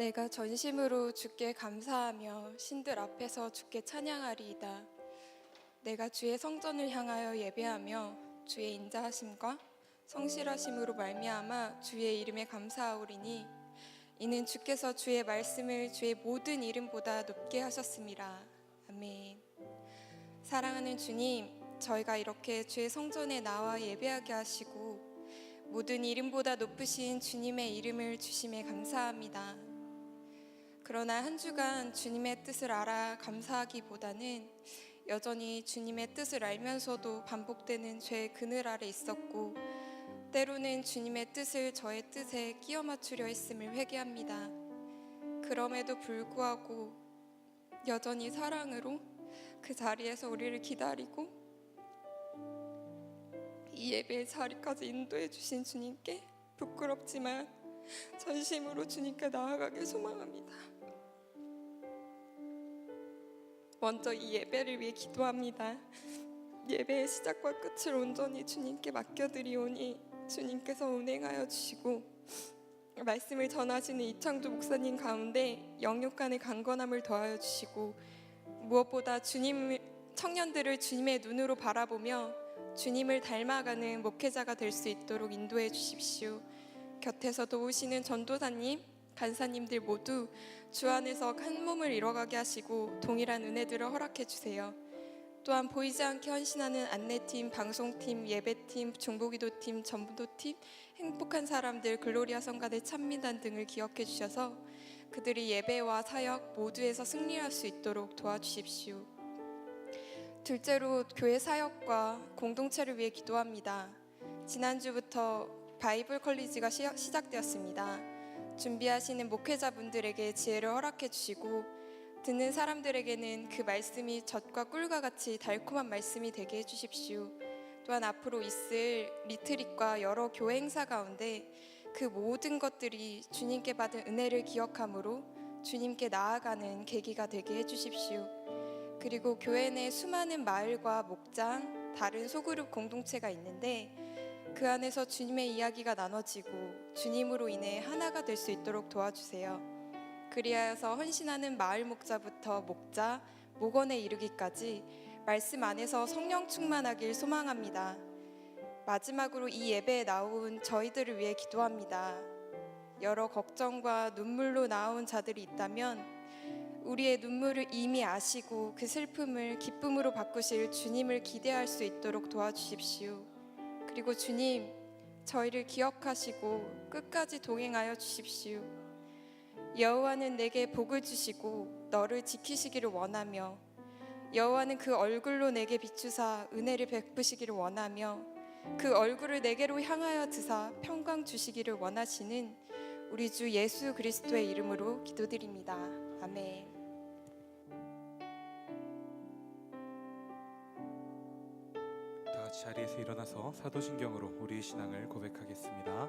내가 전심으로 주께 감사하며 신들 앞에서 주께 찬양하리이다. 내가 주의 성전을 향하여 예배하며 주의 인자하심과 성실하심으로 말미암아 주의 이름에 감사하오리니 이는 주께서 주의 말씀을 주의 모든 이름보다 높게 하셨음이라. 아멘. 사랑하는 주님, 저희가 이렇게 주의 성전에 나와 예배하게 하시고 모든 이름보다 높으신 주님의 이름을 주심에 감사합니다. 그러나 한 주간 주님의 뜻을 알아 감사하기보다는 여전히 주님의 뜻을 알면서도 반복되는 죄의 그늘 아래 있었고, 때로는 주님의 뜻을 저의 뜻에 끼워 맞추려 했음을 회개합니다. 그럼에도 불구하고 여전히 사랑으로 그 자리에서 우리를 기다리고 이 예배의 자리까지 인도해 주신 주님께 부끄럽지만 전심으로 주님께 나아가길 소망합니다. 먼저 이 예배를 위해 기도합니다. 예배의 시작과 끝을 온전히 주님께 맡겨드리오니 주님께서 운행하여 주시고, 말씀을 전하시는 이창조 목사님 가운데 영육간의 강건함을 더하여 주시고, 무엇보다 청년들을 주님의 눈으로 바라보며 주님을 닮아가는 목회자가 될 수 있도록 인도해 주십시오. 곁에서 도우시는 전도사님, 간사님들 모두 주 안에서 한 몸을 이뤄가게 하시고 동일한 은혜들을 허락해 주세요. 또한 보이지 않게 헌신하는 안내팀, 방송팀, 예배팀, 중보기도팀, 전도팀, 행복한 사람들, 글로리아 성가대 찬미단 등을 기억해 주셔서 그들이 예배와 사역 모두에서 승리할 수 있도록 도와주십시오. 둘째로 교회 사역과 공동체를 위해 기도합니다. 지난주부터 바이블 컬리지가 시작되었습니다. 준비하시는 목회자분들에게 지혜를 허락해 주시고 듣는 사람들에게는 그 말씀이 젖과 꿀과 같이 달콤한 말씀이 되게 해주십시오. 또한 앞으로 있을 리트릿과 여러 교회 행사 가운데 그 모든 것들이 주님께 받은 은혜를 기억함으로 주님께 나아가는 계기가 되게 해주십시오. 그리고 교회 내 수많은 마을과 목장, 다른 소그룹 공동체가 있는데 그 안에서 주님의 이야기가 나눠지고 주님으로 인해 하나가 될 수 있도록 도와주세요. 그리하여서 헌신하는 마을 목자부터 목자, 목원에 이르기까지 말씀 안에서 성령 충만하길 소망합니다. 마지막으로 이 예배에 나온 저희들을 위해 기도합니다. 여러 걱정과 눈물로 나온 자들이 있다면 우리의 눈물을 이미 아시고 그 슬픔을 기쁨으로 바꾸실 주님을 기대할 수 있도록 도와주십시오. 그리고 주님, 저희를 기억하시고 끝까지 동행하여 주십시오. 여호와는 내게 복을 주시고 너를 지키시기를 원하며, 여호와는 그 얼굴로 내게 비추사 은혜를 베푸시기를 원하며 그 얼굴을 내게로 향하여 드사 평강 주시기를 원하시는 우리 주 예수 그리스도의 이름으로 기도드립니다. 아멘. 다 같이 자리에서 일어나서 사도신경으로 우리의 신앙을 고백하겠습니다.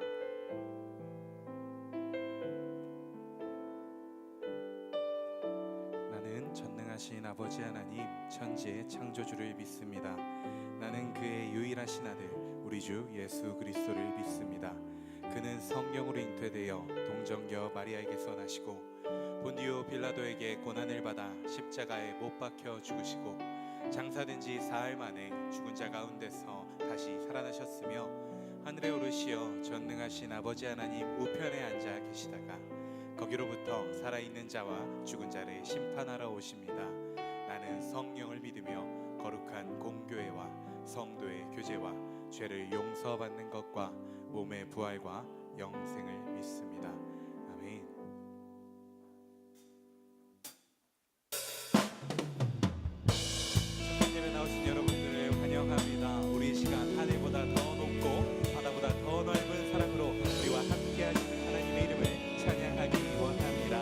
나는 전능하신 아버지 하나님 천지의 창조주를 믿습니다. 나는 그의 유일하신 아들 우리 주 예수 그리스도를 믿습니다. 그는 성령으로 잉태되어 동정녀 마리아에게서 나시고 본디오 빌라도에게 고난을 받아 십자가에 못 박혀 죽으시고 장사된 지 사흘 만에 죽은 자 가운데서 다시 살아나셨으며 하늘에 오르시어 전능하신 아버지 하나님 우편에 앉아 계시다가 거기로부터 살아있는 자와 죽은 자를 심판하러 오십니다. 나는 성령을 믿으며 거룩한 공교회와 성도의 교제와 죄를 용서받는 것과 몸의 부활과 영생을 믿습니다. 아멘. 예배 나오신 여러분들을 환영합니다. 우리 시간 하늘보다 더 높고 바다보다 더 넓은 사랑으로 우리와 함께 하시는 하나님의 이름을 찬양하기 원합니다.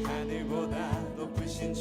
하늘보다 높으신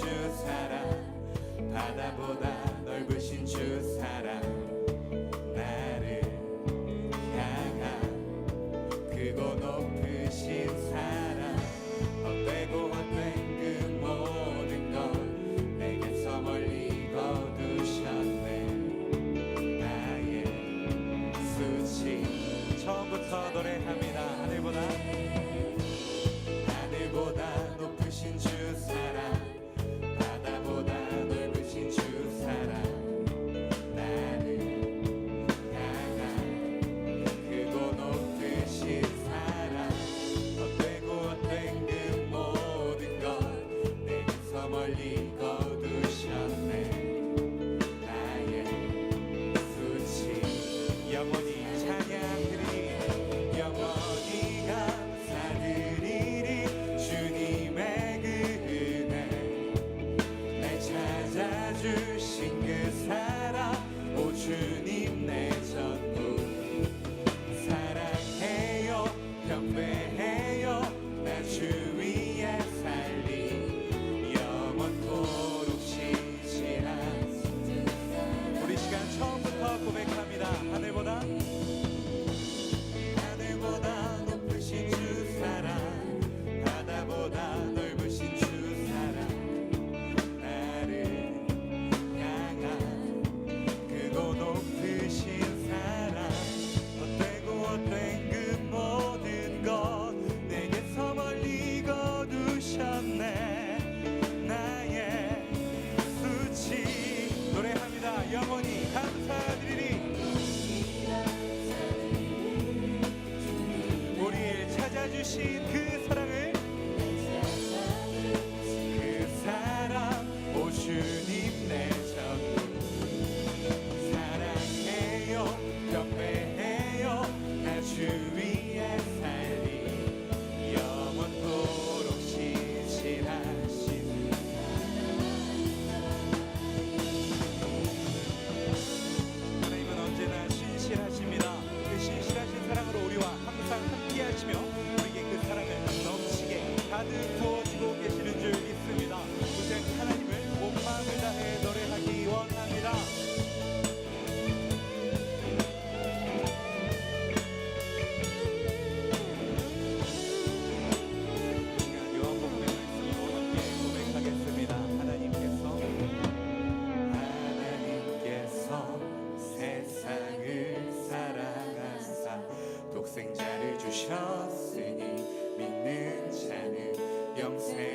가득 부어지고 계시는 줄 믿습니다. 우선 하나님을 온 마음을 다해 노래하기 원합니다. 요한복음의 말씀으로 함께 고백하겠습니다. 하나님께서 세상을 사랑하사 독생자를 주셨으니 믿는 자는 영생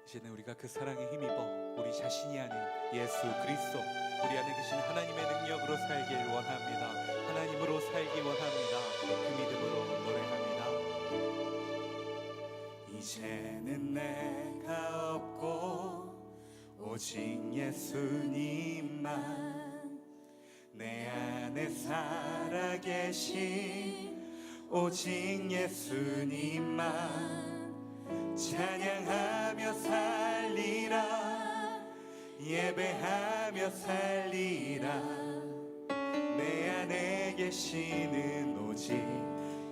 이제는 우리가 그 사랑에 힘입어 우리 자신이 아닌 예수 그리스도 우리 안에 계신 하나님의 능력으로 살길 원합니다. 하나님으로 살기 원합니다. 그 믿음으로 노래합니다. 이제는 내가 없고 오직 예수님만 내 안에 살아계신 오직 예수님만 찬양하며 살리라 예배하며 살리라 내 안에 계시는 오직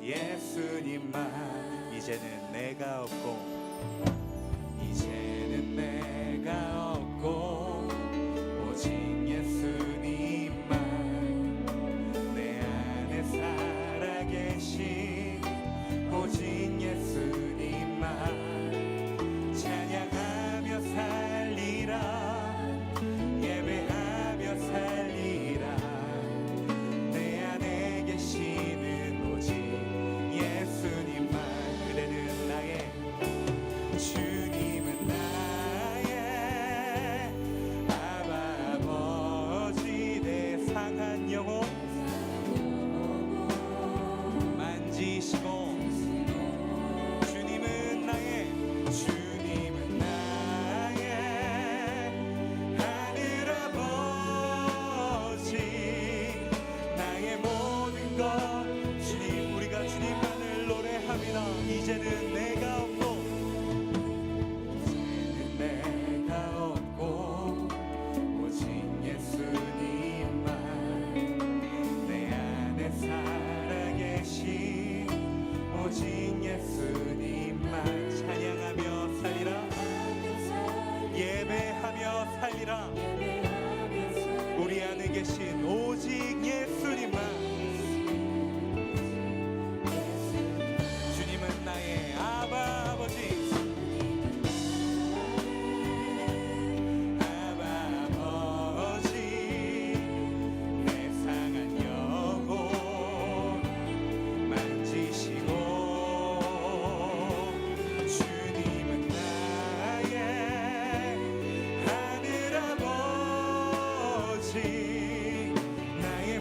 예수님만 이제는 내가 없고 이제는 내가 없고 오직 예수님만 내 안에 살아계신 오직 예수님만 찬양하며 살리라 예배하며 살리라 내 안에 계시는 오직 예수님만 그대는 나의 주님은 나의 아바 아버지 내 상한 영혼 만지시고 주님은 나의 하늘 아버지 나의 모든 것 주님 우리가 주님만을 노래합니다. 이제는 내가 없고 이제는 내가 없고 오직 예수님만 내 안에 살아계신 오직 예수님만 찬양하며 살리라 예배하며 살리라 우리 안에 계신 오직 예수님만 주님은 나의 아바 아버지 아바 아버지 내 상한 영혼 만지시고 주님은 나의 하늘 아버지 나의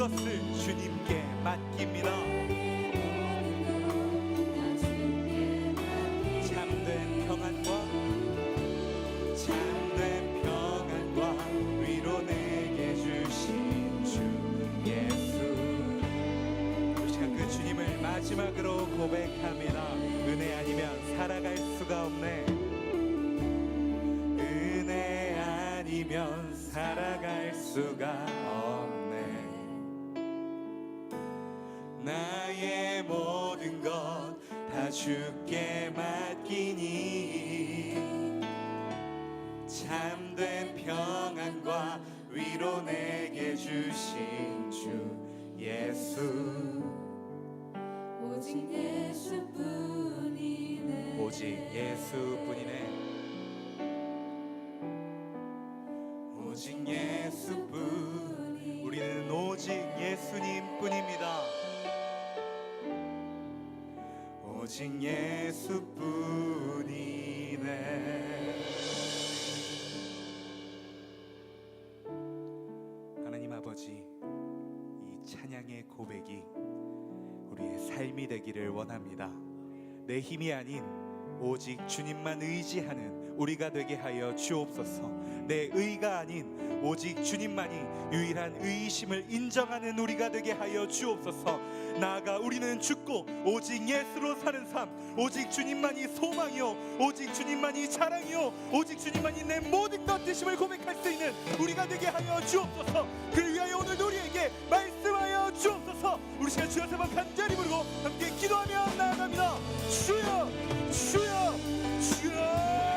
것을 주님께 맡깁니다. 참된 평안과 위로 내게 주신 주 예수. 우리 시간 그 주님을 마지막으로 고백합니다. 은혜 아니면 살아갈 수가 없네. 은혜 아니면 살아갈 수가 없네. 나의 모든 것 다 주께 맡기니 참된 평안과 위로 내게 주신 주 예수. 오직 예수뿐이네. 오직 예수뿐이네. 오직 예수뿐. 우리는 오직 예수님뿐입니다. 오직 예수뿐이네. 하나님 아버지, 이 찬양의 고백이 우리의 삶이 되기를 원합니다. 내 힘이 아닌 오직 주님만 의지하는 우리가 되게 하여 주옵소서. 내 의가 아닌 오직 주님만이 유일한 의이심을 인정하는 우리가 되게 하여 주옵소서. 나아가 우리는 죽고 오직 예수로 사는 삶, 오직 주님만이 소망이요, 오직 주님만이 자랑이요, 오직 주님만이 내 모든 것 되심을 고백할 수 있는 우리가 되게 하여 주옵소서. 그를 위하여 오늘도 우리에게 말씀하여 주옵소서. 우리 시간 주여 세번 간절히 부르고 함께 기도하며 나아갑니다. 주여 주여 주여.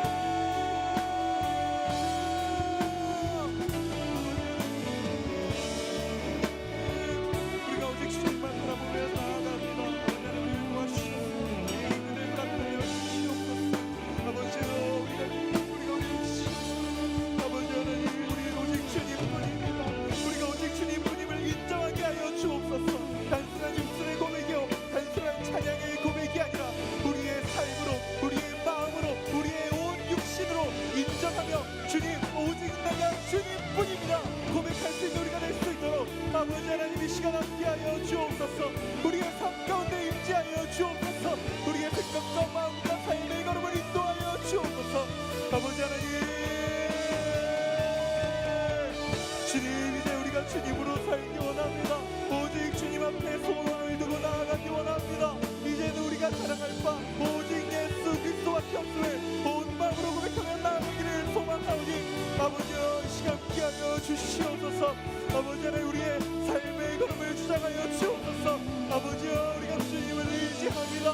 단순한 육신의 고백이요, 단순한 찬양의 고백이 아니라 우리의 삶으로, 우리의 마음으로, 우리의 온 육신으로 인정하며 주님, 오직 내가 주님뿐입니다 고백할 수 있는 우리가 될 수 있도록 아버지 하나님 이 시간 함께하여 주옵소서. 우리의 삶 가운데 임재하여 주옵소서. 우리의 생각과 마음과 삶의 걸음을 인도하여 주옵소서. 아버지 하나님, 주님, 이제 우리가 주님으로 살기 원합니다. 오직 주님 앞에 소망을 두고 나아가기 원합니다. 이제는 우리가 자랑할 바 오직 예수 그리스도밖에 없음을 온 마음으로 고백하며 나아가기를 소망하오니 아버지여, 이 시간 함께하여 주시옵소서. 아버지 하나님, 우리의 삶의 걸음을 주장하여 주옵소서. 아버지여, 우리가 주님을 의지합니다.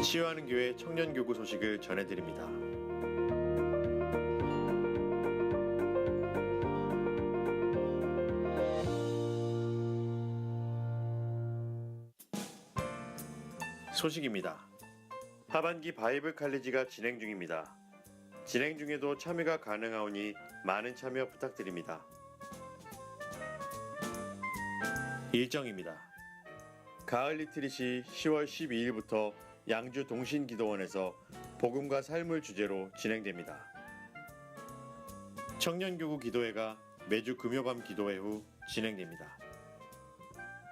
치유하는 교회 청년교구 소식을 전해드립니다. 소식입니다. 하반기 바이블 칼리지가 진행 중입니다. 진행 중에도 참여가 가능하오니 많은 참여 부탁드립니다. 일정입니다. 가을 리트릿이 10월 12일부터 양주 동신기도원에서 복음과 삶을 주제로 진행됩니다. 청년교구 기도회가 매주 금요밤 기도회 후 진행됩니다.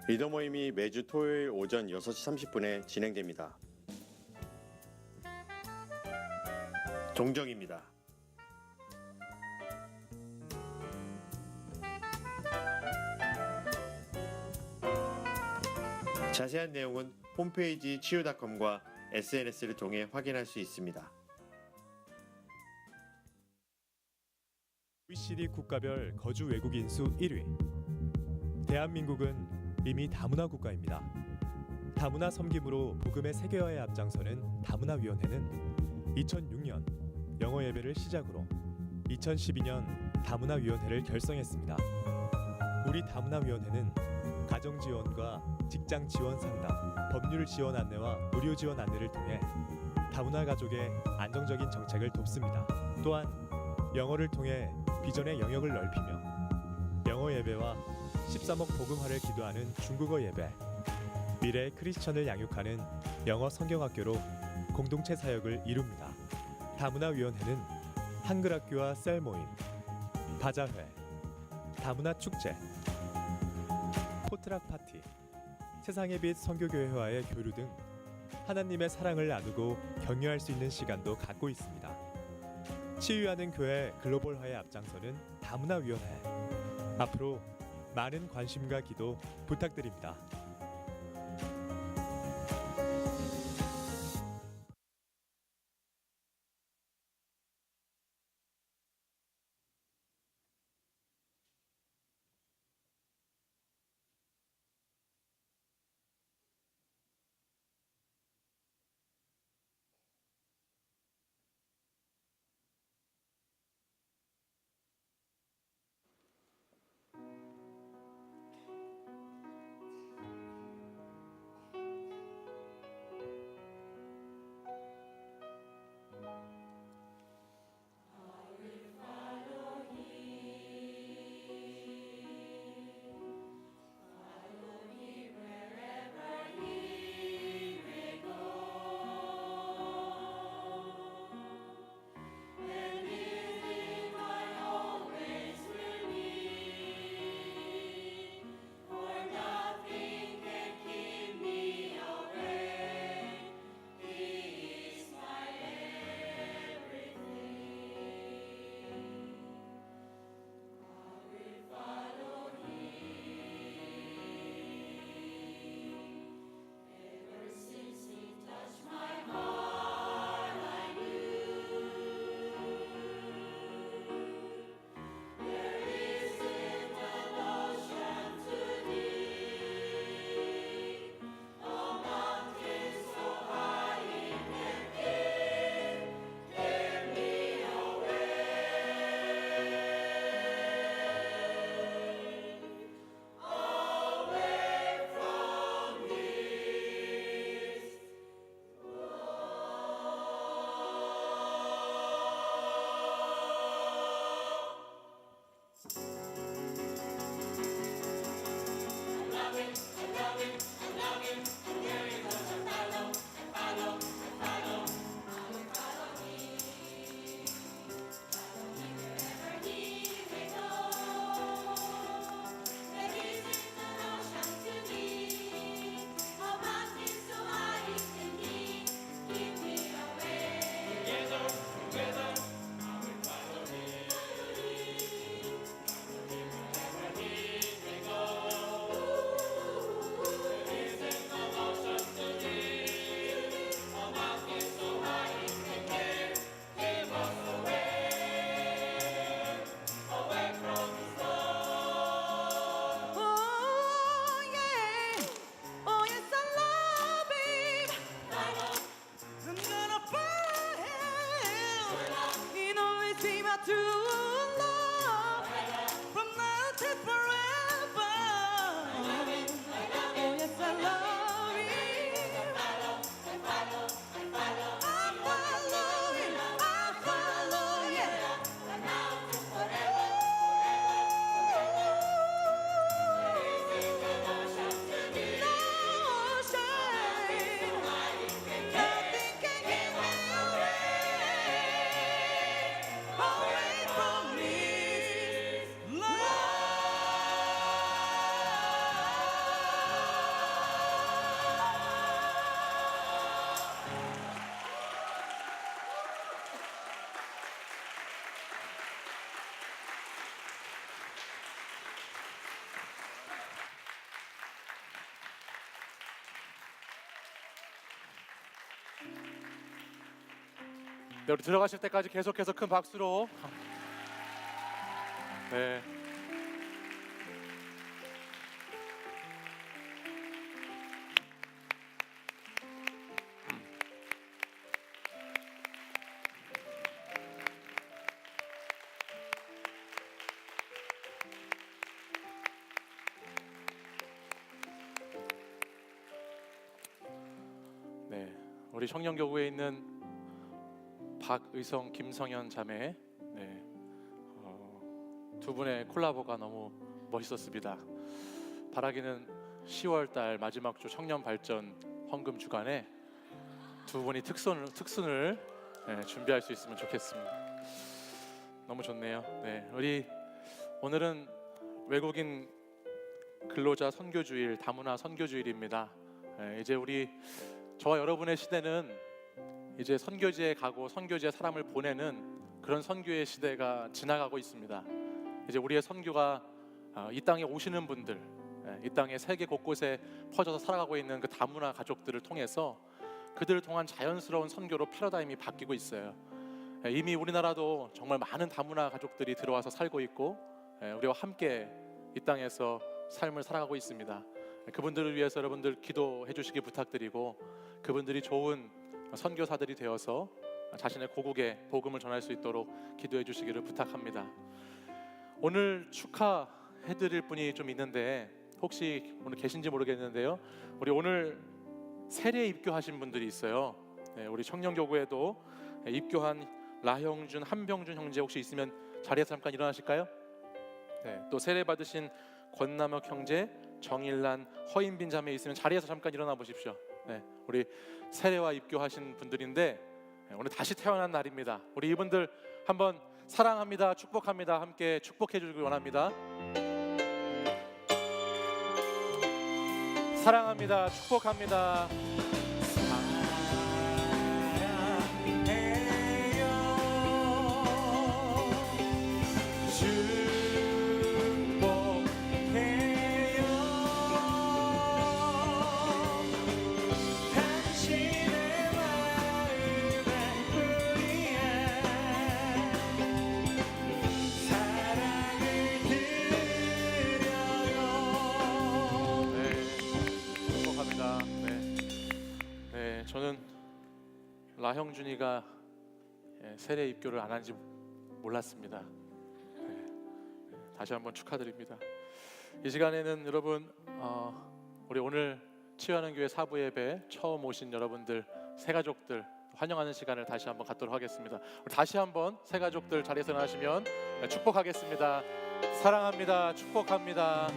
리더 모임이 매주 토요일 오전 6시 30분에 진행됩니다. 동정입니다. 자세한 내용은 홈페이지 치유닷컴과 SNS를 통해 확인할 수 있습니다. OECD 국가별 거주 외국인 수 1위. 대한민국은 이미 다문화 국가입니다. 다문화 섬김으로 복음의 세계화에 앞장서는 다문화위원회는 2006년 영어 예배를 시작으로 2012년 다문화위원회를 결성했습니다. 우리 다문화위원회는 가정 지원과 직장 지원 상담, 법률 지원 안내와 의료 지원 안내를 통해 다문화 가족의 안정적인 정책을 돕습니다. 또한 영어를 통해 비전의 영역을 넓히며 영어 예배와 13억 복음화를 기도하는 중국어 예배, 미래의 크리스천을 양육하는 영어 성경학교로 공동체 사역을 이룹니다. 다문화위원회는 한글학교와 셀 모임, 바자회, 다문화 축제, 포트락 파티, 세상의 빛 선교교회와의 교류 등 하나님의 사랑을 나누고 격려할 수 있는 시간도 갖고 있습니다. 치유하는 교회 글로벌화에 앞장서는 다문화위원회. 앞으로 많은 관심과 기도 부탁드립니다. true love from now to forever. Oh yes, I love you. I follow him, I follow, yeah. From now to forever. No shame, nothing can get me away from His love. 네, 우리 들어가실 때까지 계속해서 큰 박수로. 네. 네, 우리 청년교구에 있는 박의성, 김성현 자매, 네, 두 분의 콜라보가 너무 멋있었습니다. 바라기는 10월달 마지막 주 청년 발전 헌금 주간에 두 분이 특순을 네, 준비할 수 있으면 좋겠습니다. 너무 좋네요. 네, 우리 오늘은 외국인 근로자 선교주일, 다문화 선교주일입니다. 네, 이제 저와 여러분의 시대는 이제 선교지에 가고 선교지에 사람을 보내는 그런 선교의 시대가 지나가고 있습니다. 이제 우리의 선교가 이 땅에 오시는 분들, 이 땅에 세계 곳곳에 퍼져서 살아가고 있는 그 다문화 가족들을 통해서 그들을 통한 자연스러운 선교로 패러다임이 바뀌고 있어요. 이미 우리나라도 정말 많은 다문화 가족들이 들어와서 살고 있고 우리와 함께 이 땅에서 삶을 살아가고 있습니다. 그분들을 위해서 여러분들 기도해 주시기 부탁드리고, 그분들이 좋은 선교사들이 되어서 자신의 고국에 복음을 전할 수 있도록 기도해 주시기를 부탁합니다. 오늘 축하해 드릴 분이 좀 있는데 혹시 오늘 계신지 모르겠는데요, 우리 오늘 세례 입교하신 분들이 있어요. 네, 우리 청년교구에도 입교한 라형준, 한병준 형제 혹시 있으면 자리에서 잠깐 일어나실까요? 네, 또 세례 받으신 권남혁 형제, 정일란, 허인빈 자매 있으면 자리에서 잠깐 일어나 보십시오. 네, 우리 세례와 입교하신 분들인데 오늘 다시 태어난 날입니다. 우리 이분들 한번 사랑합니다, 축복합니다 함께 축복해 주길 원합니다. 사랑합니다, 축복합니다. 저는 라형준이가 세례 입교를 안 한지 몰랐습니다. 다시 한번 축하드립니다. 이 시간에는 여러분 우리 오늘 치유하는 교회 사부 예배 처음 오신 여러분들 새 가족들 환영하는 시간을 다시 한번 갖도록 하겠습니다. 우리 다시 한번 새 가족들 자리에서 나시면 축복하겠습니다. 사랑합니다, 축복합니다.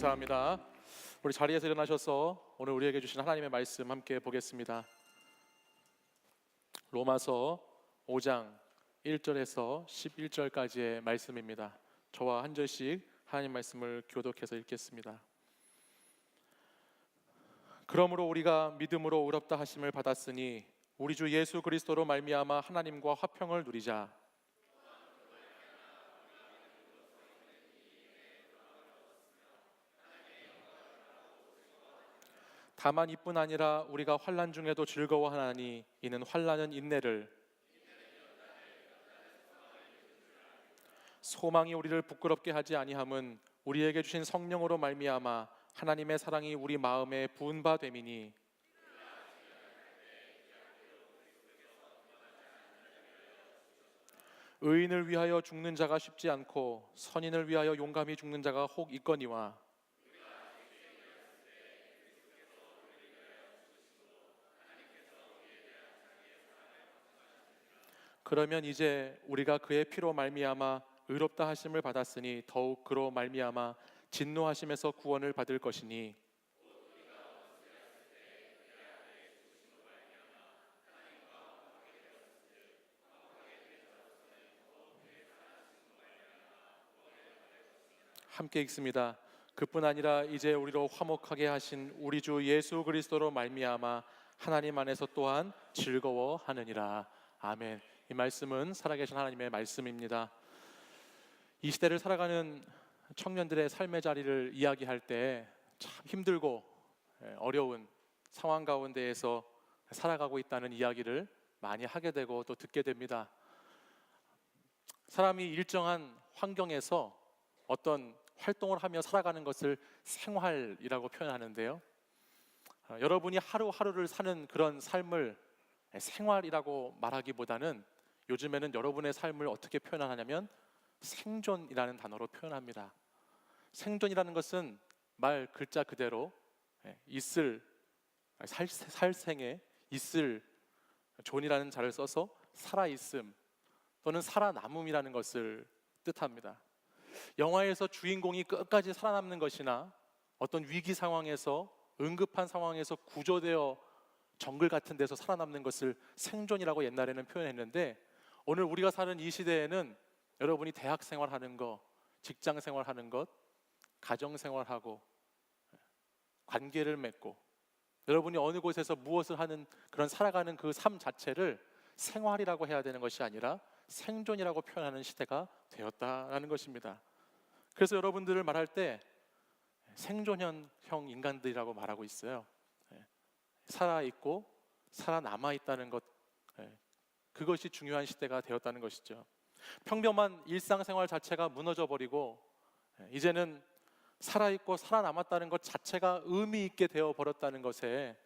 감사합니다. 우리 자리에서 일어나셔서 오늘 우리에게 주신 하나님의 말씀 함께 보겠습니다. 로마서 5장 1절에서 11절까지의 말씀입니다. 저와 한 절씩 하나님 말씀을 교독해서 읽겠습니다. 그러므로 우리가 믿음으로 의롭다 하심을 받았으니 우리 주 예수 그리스도로 말미암아 하나님과 화평을 누리자. 다만 이뿐 아니라 우리가 환난 중에도 즐거워하나니 이는 환난은 인내를, 소망이 우리를 부끄럽게 하지 아니함은 우리에게 주신 성령으로 말미암아 하나님의 사랑이 우리 마음에 부은 바 됨이니, 의인을 위하여 죽는 자가 쉽지 않고 선인을 위하여 용감히 죽는 자가 혹 있거니와, 그러면 이제 우리가 그의 피로 말미암아 의롭다 하심을 받았으니 더욱 그로 말미암아 진노하심에서 구원을 받을 것이니, 함께 읽습니다. 그뿐 아니라 이제 우리로 화목하게 하신 우리 주 예수 그리스도로 말미암아 하나님 안에서 또한 즐거워하느니라. 아멘. 이 말씀은 살아계신 하나님의 말씀입니다. 이 시대를 살아가는 청년들의 삶의 자리를 이야기할 때 참 힘들고 어려운 상황 가운데에서 살아가고 있다는 이야기를 많이 하게 되고 또 듣게 됩니다. 사람이 일정한 환경에서 어떤 활동을 하며 살아가는 것을 생활이라고 표현하는데요. 여러분이 하루하루를 사는 그런 삶을 생활이라고 말하기보다는 요즘에는 여러분의 삶을 어떻게 표현하냐면 생존이라는 단어로 표현합니다. 생존이라는 것은 말 글자 그대로 있을, 살생에 있을 존이라는 자를 써서 살아있음 또는 살아남음이라는 것을 뜻합니다. 영화에서 주인공이 끝까지 살아남는 것이나 어떤 위기 상황에서 응급한 상황에서 구조되어 정글 같은 데서 살아남는 것을 생존이라고 옛날에는 표현했는데, 오늘 우리가 사는 이 시대에는 여러분이 대학 생활하는 것, 직장 생활하는 것, 가정 생활하고 관계를 맺고 여러분이 어느 곳에서 무엇을 하는 그런 살아가는 그 삶 자체를 생활이라고 해야 되는 것이 아니라 생존이라고 표현하는 시대가 되었다라는 것입니다. 그래서 여러분들을 말할 때 생존형 인간들이라고 말하고 있어요. 살아있고 살아남아 있다는 것, 그것이 중요한 시대가 되었다는 것이죠. 평범한 일상생활 자체가 무너져 버리고 이제는 살아있고 살아남았다는 것 자체가 의미 있게 되어 버렸다는 것에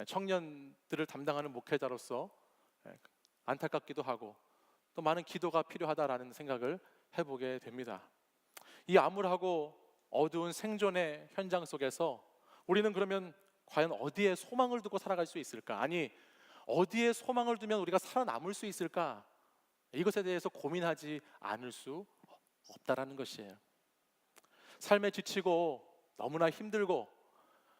청년들을 담당하는 목회자로서 안타깝기도 하고 또 많은 기도가 필요하다라는 생각을 해보게 됩니다. 이 암울하고 어두운 생존의 현장 속에서 우리는 그러면 과연 어디에 소망을 두고 살아갈 수 있을까? 아니, 어디에 소망을 두면 우리가 살아남을 수 있을까? 이것에 대해서 고민하지 않을 수 없다라는 것이에요. 삶에 지치고 너무나 힘들고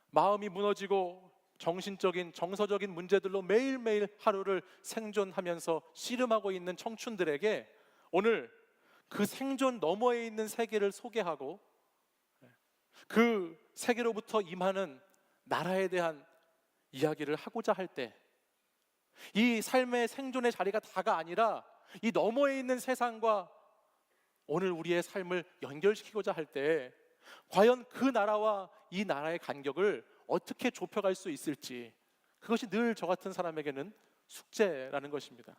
마음이 무너지고 정신적인 정서적인 문제들로 매일매일 하루를 생존하면서 씨름하고 있는 청춘들에게 오늘 그 생존 너머에 있는 세계를 소개하고 그 세계로부터 임하는 나라에 대한 이야기를 하고자 할 때, 이 삶의 생존의 자리가 다가 아니라 이 너머에 있는 세상과 오늘 우리의 삶을 연결시키고자 할 때 과연 그 나라와 이 나라의 간격을 어떻게 좁혀갈 수 있을지, 그것이 늘 저 같은 사람에게는 숙제라는 것입니다.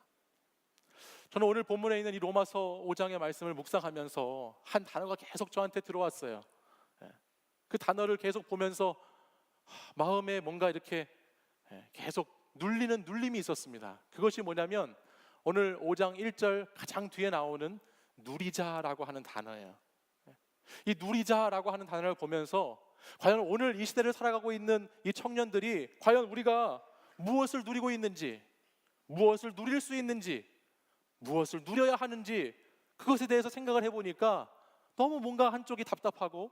저는 오늘 본문에 있는 이 로마서 5장의 말씀을 묵상하면서 한 단어가 계속 저한테 들어왔어요. 그 단어를 계속 보면서 마음에 뭔가 이렇게 계속 눌리는 눌림이 있었습니다. 그것이 뭐냐면 오늘 5장 1절 가장 뒤에 나오는 누리자라고 하는 단어예요. 이 누리자라고 하는 단어를 보면서 과연 오늘 이 시대를 살아가고 있는 이 청년들이 과연 우리가 무엇을 누리고 있는지, 무엇을 누릴 수 있는지, 무엇을 누려야 하는지, 그것에 대해서 생각을 해보니까 너무 뭔가 한쪽이 답답하고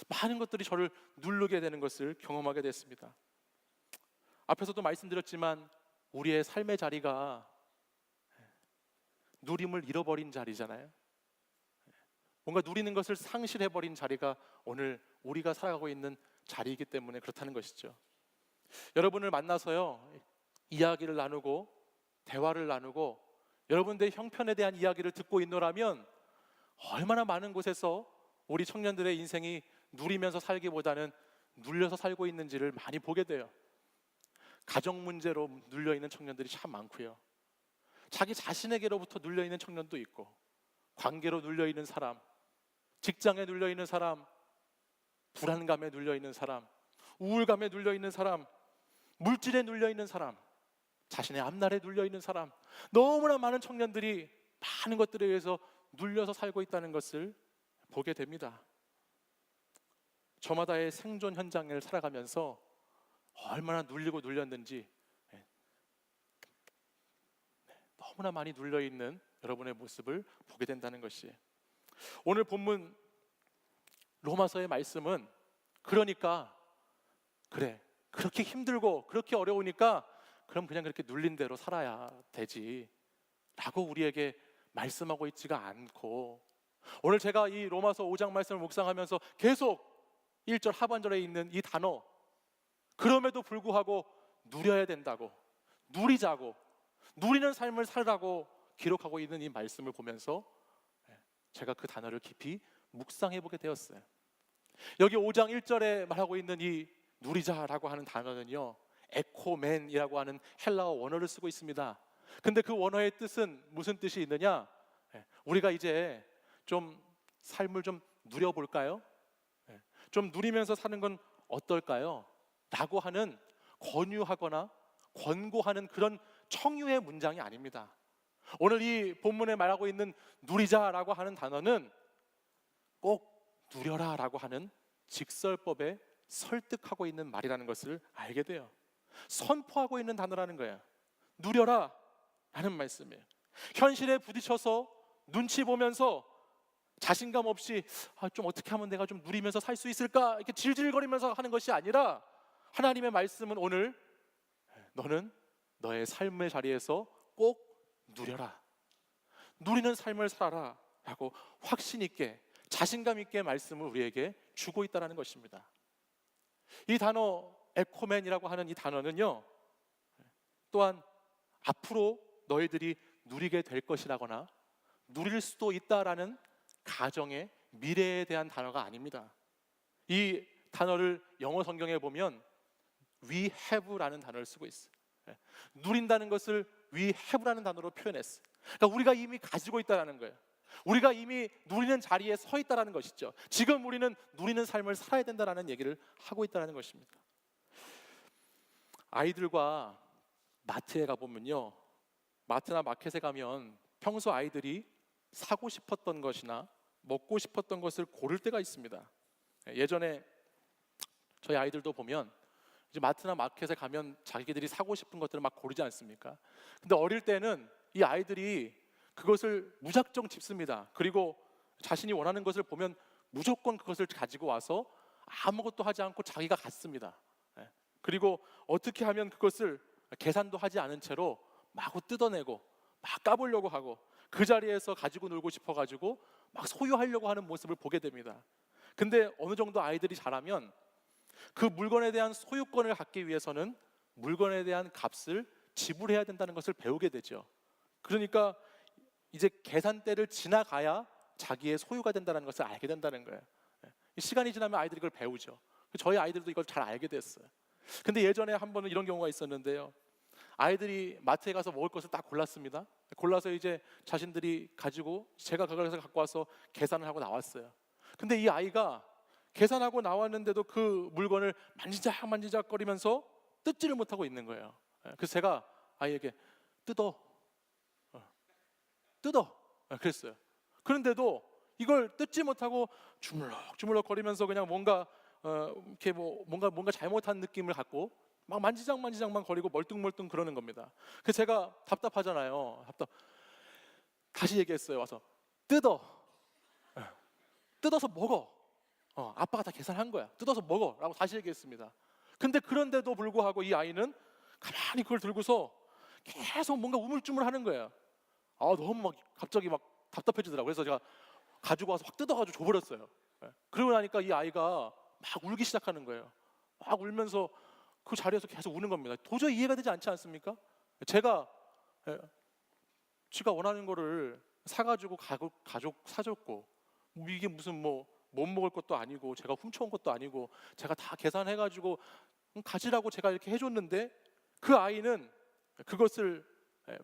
많은 것들이 저를 누르게 되는 것을 경험하게 됐습니다. 앞에서도 말씀드렸지만 우리의 삶의 자리가 누림을 잃어버린 자리잖아요. 뭔가 누리는 것을 상실해버린 자리가 오늘 우리가 살아가고 있는 자리이기 때문에 그렇다는 것이죠. 여러분을 만나서요, 이야기를 나누고 대화를 나누고 여러분들의 형편에 대한 이야기를 듣고 있노라면 얼마나 많은 곳에서 우리 청년들의 인생이 누리면서 살기보다는 눌려서 살고 있는지를 많이 보게 돼요. 가정 문제로 눌려 있는 청년들이 참 많고요. 자기 자신에게로부터 눌려 있는 청년도 있고, 관계로 눌려 있는 사람, 직장에 눌려 있는 사람, 불안감에 눌려 있는 사람, 우울감에 눌려 있는 사람, 물질에 눌려 있는 사람, 자신의 앞날에 눌려 있는 사람, 너무나 많은 청년들이 많은 것들에 의해서 눌려서 살고 있다는 것을 보게 됩니다. 저마다의 생존 현장을 살아가면서 얼마나 눌리고 눌렸는지 너무나 많이 눌려 있는 여러분의 모습을 보게 된다는 것이, 오늘 본문 로마서의 말씀은 그러니까 그래, 그렇게 힘들고 그렇게 어려우니까 그럼 그냥 그렇게 눌린 대로 살아야 되지 라고 우리에게 말씀하고 있지가 않고, 오늘 제가 이 로마서 5장 말씀을 묵상하면서 계속 1절 하반절에 있는 이 단어, 그럼에도 불구하고 누려야 된다고, 누리자고, 누리는 삶을 살라고 기록하고 있는 이 말씀을 보면서 제가 그 단어를 깊이 묵상해 보게 되었어요. 여기 5장 1절에 말하고 있는 이 누리자라고 하는 단어는요, 에코멘이라고 하는 헬라어 원어를 쓰고 있습니다. 근데 그 원어의 뜻은 무슨 뜻이 있느냐? 우리가 이제 좀 삶을 좀 누려볼까요? 좀 누리면서 사는 건 어떨까요? 라고 하는 권유하거나 권고하는 그런 청유의 문장이 아닙니다. 오늘 이 본문에 말하고 있는 누리자라고 하는 단어는 꼭 누려라 라고 하는 직설법에 설득하고 있는 말이라는 것을 알게 돼요. 선포하고 있는 단어라는 거예요. 누려라 라는 말씀이에요. 현실에 부딪혀서 눈치 보면서 자신감 없이 좀 어떻게 하면 내가 좀 누리면서 살 수 있을까 이렇게 질질거리면서 하는 것이 아니라, 하나님의 말씀은 오늘 너는 너의 삶의 자리에서 꼭 누려라, 누리는 삶을 살아라 라고 확신 있게 자신감 있게 말씀을 우리에게 주고 있다는 것입니다. 이 단어 에코멘이라고 하는 이 단어는요, 또한 앞으로 너희들이 누리게 될 것이라거나 누릴 수도 있다라는 가정의 미래에 대한 단어가 아닙니다. 이 단어를 영어 성경에 보면 we have라는 단어를 쓰고 있어요. 누린다는 것을 we have라는 단어로 표현했어요. 그러니까 우리가 이미 가지고 있다는 거예요. 우리가 이미 누리는 자리에 서 있다는 것이죠. 지금 우리는 누리는 삶을 살아야 된다는 얘기를 하고 있다는 것입니다. 아이들과 마트에 가보면요, 마트나 마켓에 가면 평소 아이들이 사고 싶었던 것이나 먹고 싶었던 것을 고를 때가 있습니다. 예전에 저희 아이들도 보면 이제 마트나 마켓에 가면 자기들이 사고 싶은 것들을 막 고르지 않습니까? 근데 어릴 때는 이 아이들이 그것을 무작정 집습니다. 그리고 자신이 원하는 것을 보면 무조건 그것을 가지고 와서 아무것도 하지 않고 자기가 갖습니다. 그리고 어떻게 하면 그것을 계산도 하지 않은 채로 마구 뜯어내고 막 까보려고 하고 그 자리에서 가지고 놀고 싶어가지고 막 소유하려고 하는 모습을 보게 됩니다. 근데 어느 정도 아이들이 자라면 그 물건에 대한 소유권을 갖기 위해서는 물건에 대한 값을 지불해야 된다는 것을 배우게 되죠. 그러니까 이제 계산대를 지나가야 자기의 소유가 된다는 것을 알게 된다는 거예요. 시간이 지나면 아이들이 그걸 배우죠. 저희 아이들도 이걸 잘 알게 됐어요. 근데 예전에 한 번은 이런 경우가 있었는데요, 아이들이 마트에 가서 먹을 것을 딱 골랐습니다. 골라서 이제 자신들이 가지고 제가 그걸 갖고 와서 계산을 하고 나왔어요. 근데 이 아이가 계산하고 나왔는데도 그 물건을 만지작 거리면서 뜯지를 못하고 있는 거예요. 그래서 제가 아이에게 뜯어 그랬어요. 그런데도 이걸 뜯지 못하고 주물럭 거리면서 그냥 뭔가 이렇게 뭔가 잘못한 느낌을 갖고 막 만지작만 거리고 멀뚱멀뚱 그러는 겁니다. 그래서 제가 답답하잖아요. 다시 얘기했어요. 와서 뜯어서 먹어. 아빠가 다 계산한 거야. 뜯어서 먹어 라고 다시 얘기했습니다. 근데 그런데도 불구하고 이 아이는 가만히 그걸 들고서 계속 뭔가 우물쭈물 하는 거예요. 너무 막 갑자기 막 답답해지더라고요. 그래서 제가 가지고 와서 확 뜯어가지고 줘버렸어요. 그러고 나니까 이 아이가 막 울기 시작하는 거예요. 막 울면서 그 자리에서 계속 우는 겁니다. 도저히 이해가 되지 않지 않습니까? 제가 지가 원하는 거를 사가지고 가족 사줬고 이게 무슨 못 먹을 것도 아니고 제가 훔쳐온 것도 아니고 제가 다 계산해가지고 가지라고 제가 이렇게 해줬는데 그 아이는 그것을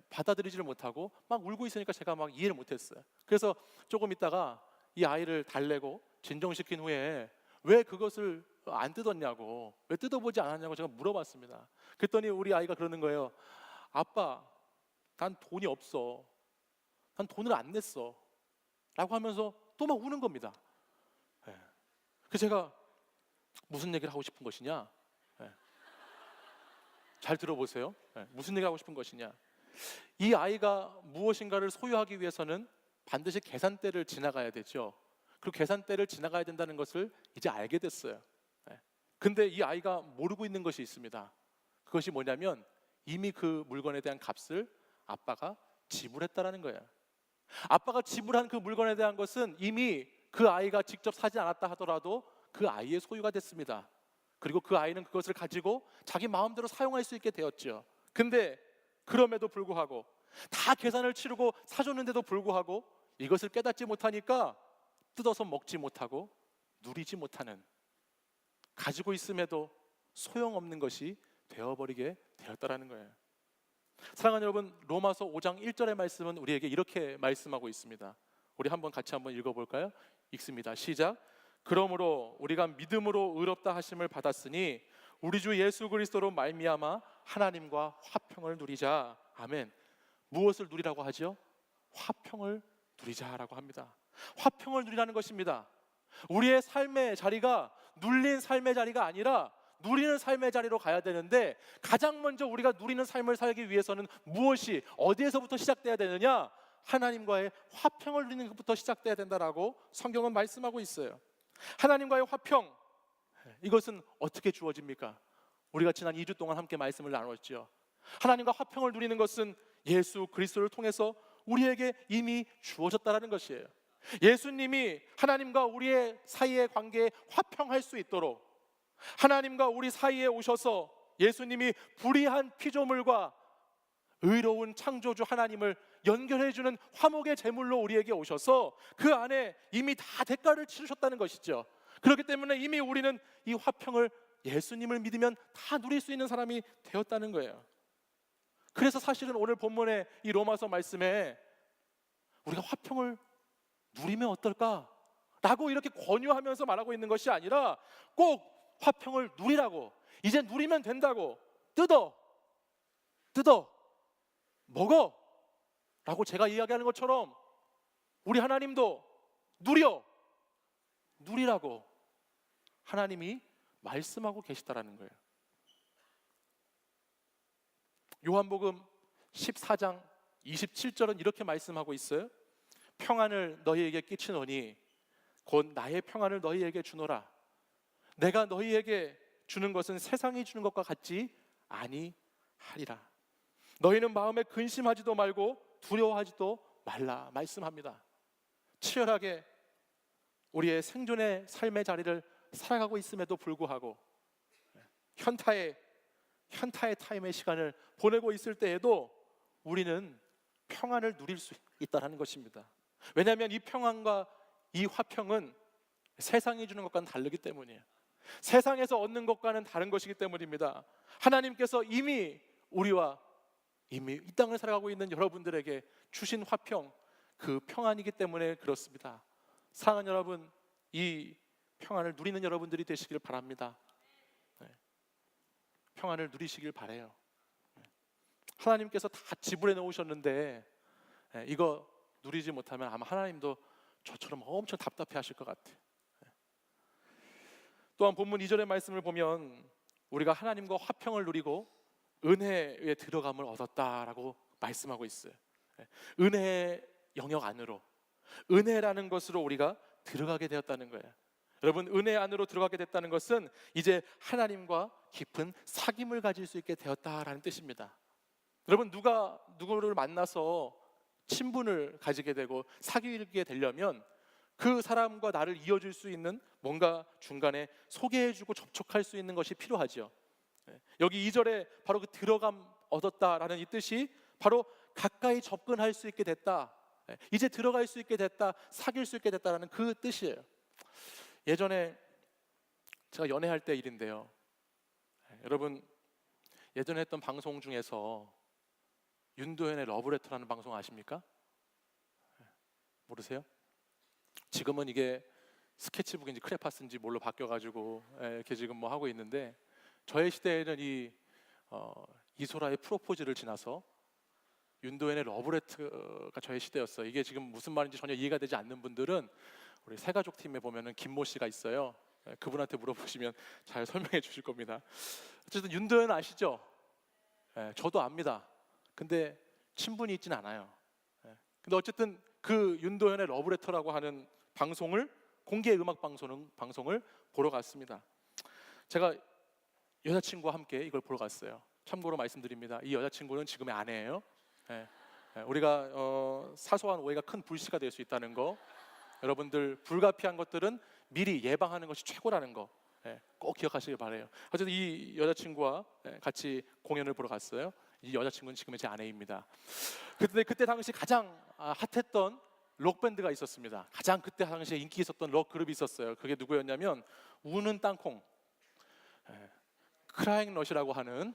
받아들이지를 못하고 막 울고 있으니까 제가 막 이해를 못했어요. 그래서 조금 있다가 이 아이를 달래고 진정시킨 후에 왜 그것을 안 뜯었냐고, 왜 뜯어보지 않았냐고 제가 물어봤습니다. 그랬더니 우리 아이가 그러는 거예요. 아빠, 난 돈이 없어. 난 돈을 안 냈어. 라고 하면서 또 막 우는 겁니다. 그래서 제가 무슨 얘기를 하고 싶은 것이냐? 잘 들어보세요. 무슨 얘기를 하고 싶은 것이냐? 이 아이가 무엇인가를 소유하기 위해서는 반드시 계산대를 지나가야 되죠. 그리고 계산대를 지나가야 된다는 것을 이제 알게 됐어요. 근데 이 아이가 모르고 있는 것이 있습니다. 그것이 뭐냐면 이미 그 물건에 대한 값을 아빠가 지불했다라는 거예요. 아빠가 지불한 그 물건에 대한 것은 이미 그 아이가 직접 사지 않았다 하더라도 그 아이의 소유가 됐습니다. 그리고 그 아이는 그것을 가지고 자기 마음대로 사용할 수 있게 되었죠. 근데 그럼에도 불구하고 다 계산을 치르고 사줬는데도 불구하고 이것을 깨닫지 못하니까 뜯어서 먹지 못하고 누리지 못하는, 가지고 있음에도 소용없는 것이 되어버리게 되었다라는 거예요. 사랑하는 여러분, 로마서 5장 1절의 말씀은 우리에게 이렇게 말씀하고 있습니다. 우리 같이 한번 읽어볼까요? 읽습니다. 시작. 그러므로 우리가 믿음으로 의롭다 하심을 받았으니 우리 주 예수 그리스도로 말미암아 하나님과 화평을 누리자. 아멘. 무엇을 누리라고 하죠? 화평을 누리자라고 합니다. 화평을 누리라는 것입니다. 우리의 삶의 자리가 눌린 삶의 자리가 아니라 누리는 삶의 자리로 가야 되는데, 가장 먼저 우리가 누리는 삶을 살기 위해서는 무엇이, 어디에서부터 시작돼야 되느냐? 하나님과의 화평을 누리는 것부터 시작돼야 된다라고 성경은 말씀하고 있어요. 하나님과의 화평, 이것은 어떻게 주어집니까? 우리가 지난 2주 동안 함께 말씀을 나눴죠. 하나님과 화평을 누리는 것은 예수 그리스도를 통해서 우리에게 이미 주어졌다라는 것이에요. 예수님이 하나님과 우리의 사이의 관계에 화평할 수 있도록 하나님과 우리 사이에 오셔서 예수님이 불의한 피조물과 의로운 창조주 하나님을 연결해주는 화목의 제물로 우리에게 오셔서 그 안에 이미 다 대가를 치르셨다는 것이죠. 그렇기 때문에 이미 우리는 이 화평을, 예수님을 믿으면 다 누릴 수 있는 사람이 되었다는 거예요. 그래서 사실은 오늘 본문의 이 로마서 말씀에 우리가 화평을 누리면 어떨까? 라고 이렇게 권유하면서 말하고 있는 것이 아니라 꼭 화평을 누리라고, 이제 누리면 된다고, 뜯어 먹어 라고 제가 이야기하는 것처럼 우리 하나님도 누리라고 하나님이 말씀하고 계시다라는 거예요. 요한복음 14장 27절은 이렇게 말씀하고 있어요. 평안을 너희에게 끼치노니 곧 나의 평안을 너희에게 주노라. 내가 너희에게 주는 것은 세상이 주는 것과 같지 아니하리라. 너희는 마음에 근심하지도 말고 두려워하지도 말라 말씀합니다. 치열하게 우리의 생존의 삶의 자리를 살아가고 있음에도 불구하고 현타의 타임의 시간을 보내고 있을 때에도 우리는 평안을 누릴 수 있다는 것입니다. 왜냐하면 이 평안과 이 화평은 세상이 주는 것과는 다르기 때문이에요. 세상에서 얻는 것과는 다른 것이기 때문입니다. 하나님께서 이미 우리와 이미 이 땅을 살아가고 있는 여러분들에게 주신 화평, 그 평안이기 때문에 그렇습니다. 사랑하는 여러분, 이 평안을 누리는 여러분들이 되시길 바랍니다. 평안을 누리시길 바라요. 하나님께서 다 지불해 놓으셨는데 이거 누리지 못하면 아마 하나님도 저처럼 엄청 답답해 하실 것 같아요. 또한 본문 2절의 말씀을 보면 우리가 하나님과 화평을 누리고 은혜에 들어감을 얻었다라고 말씀하고 있어요. 은혜의 영역 안으로, 은혜라는 것으로 우리가 들어가게 되었다는 거예요. 여러분, 은혜 안으로 들어가게 됐다는 것은 이제 하나님과 깊은 사귐을 가질 수 있게 되었다라는 뜻입니다. 여러분, 누구를 만나서 친분을 가지게 되고 사귀게 되려면 그 사람과 나를 이어줄 수 있는 뭔가 중간에 소개해주고 접촉할 수 있는 것이 필요하죠. 여기 2절에 바로 그 들어감 얻었다라는 이 뜻이 바로 가까이 접근할 수 있게 됐다, 이제 들어갈 수 있게 됐다, 사귈 수 있게 됐다라는 그 뜻이에요. 예전에 제가 연애할 때 일인데요. 여러분 예전에 했던 방송 중에서 윤도현의 러브레터라는 방송 아십니까? 모르세요? 지금은 이게 스케치북인지 크레파스인지 뭘로 바뀌어가지고 이렇게 지금 뭐 하고 있는데, 저의 시대에는 이소라의 프로포즈를 지나서 윤도현의 러브레터가 저의 시대였어요. 이게 지금 무슨 말인지 전혀 이해가 되지 않는 분들은 우리 새가족 팀에 보면은 김모 씨가 있어요. 그분한테 물어보시면 잘 설명해 주실 겁니다. 어쨌든 윤도현 아시죠? 저도 압니다. 근데 친분이 있진 않아요. 근데 어쨌든 그 윤도현의 러브레터라고 하는 방송을, 공개 음악 방송을 보러 갔습니다. 제가 여자친구와 함께 이걸 보러 갔어요. 참고로 말씀드립니다. 이 여자친구는 지금의 아내예요. 우리가 사소한 오해가 큰 불씨가 될 수 있다는 거, 여러분들 불가피한 것들은 미리 예방하는 것이 최고라는 거 꼭 기억하시길 바라요. 어쨌든 이 여자친구와 같이 공연을 보러 갔어요. 이 여자친구는 지금의 제 아내입니다. 그때 당시 가장 핫했던 록 밴드가 있었습니다. 가장 그때 당시에 인기 있었던 록 그룹이 있었어요. 그게 누구였냐면 우는 땅콩, 크라잉 넛이라고 하는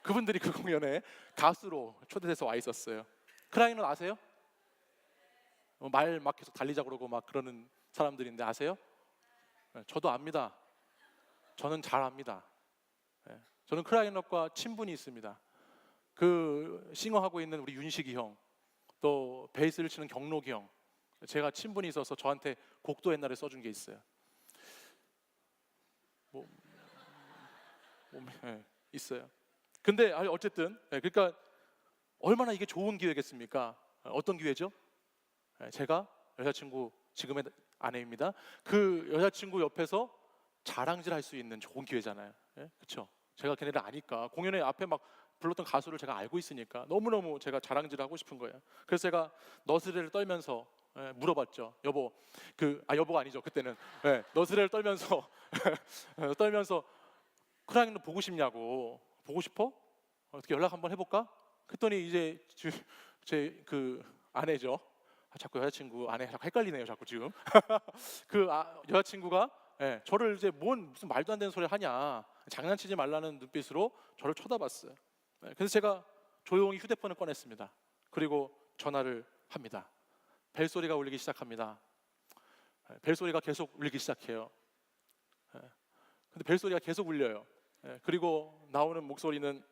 그분들이 그 공연에 가수로 초대돼서 와 있었어요. 크라잉 넛 아세요? 말 막 계속 달리자 그러고 막 그러는 사람들인데 아세요? 저도 압니다. 저는 잘 압니다. 저는 크라잉 넛과 친분이 있습니다. 그 싱어하고 있는 우리 윤식이 형, 또 베이스를 치는 경록이 형, 제가 친분이 있어서 저한테 곡도 옛날에 써준 게 있어요. 있어요. 근데 어쨌든 그러니까 얼마나 이게 좋은 기회겠습니까? 어떤 기회죠? 제가 여자친구, 지금의 아내입니다. 그 여자친구 옆에서 자랑질 할 수 있는 좋은 기회잖아요. 그렇죠? 제가 걔네를 아니까, 공연에 앞에 막 불렀던 가수를 제가 알고 있으니까 너무너무 제가 자랑질을 하고 싶은 거예요. 그래서 제가 너스레를 떨면서 물어봤죠. 여보, 여보가 아니죠. 그때는 너스레를 떨면서 떨면서 크라잉 넛 보고 싶냐고. 보고 싶어? 어떻게 연락 한번 해볼까? 그랬더니 이제 제 아내죠. 자꾸 여자친구 아내 자꾸 헷갈리네요. 자꾸 지금 여자친구가 저를 이제 무슨 말도 안 되는 소리 하냐, 장난치지 말라는 눈빛으로 저를 쳐다봤어요. 그래서 제가 조용히 휴대폰을 꺼냈습니다. 그리고 전화를 합니다. 벨소리가 울리기 시작합니다. 벨소리가 계속 울리기 시작해요. 근데 벨소리가 계속 울려요. 그리고 나오는 목소리는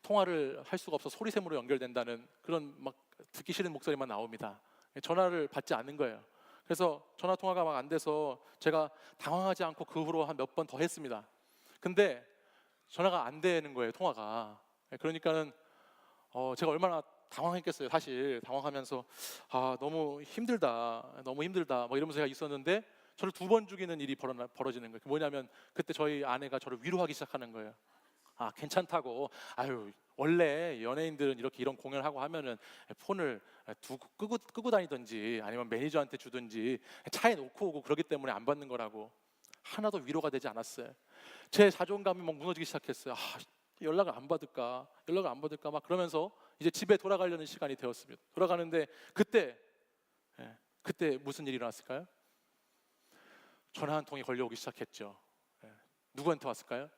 통화를 할 수가 없어 소리샘으로 연결된다는 그런 막 듣기 싫은 목소리만 나옵니다. 전화를 받지 않는 거예요. 그래서 전화 통화가 막 안 돼서 제가 당황하지 않고 그 후로 한 몇 번 더 했습니다. 근데 전화가 안 되는 거예요, 통화가. 그러니까는 제가 얼마나 당황했겠어요. 사실 당황하면서 너무 힘들다 뭐 이러면서 제가 있었는데, 저를 2번 죽이는 일이 벌어지는 거예요. 뭐냐면 그때 저희 아내가 저를 위로하기 시작하는 거예요. 괜찮다고. 원래 연예인들은 이런 공연을 하고 하면은 폰을 끄고 다니든지 아니면 매니저한테 주든지 차에 놓고 오고 그러기 때문에 안 받는 거라고. 하나도 위로가 되지 않았어요. 제 자존감이 막 무너지기 시작했어요. 연락을 안 받을까 막 그러면서 이제 집에 돌아가려는 시간이 되었습니다. 돌아가는데 그때 무슨 일이 일어났을까요? 전화 한 통이 걸려오기 시작했죠. 누구한테 왔을까요?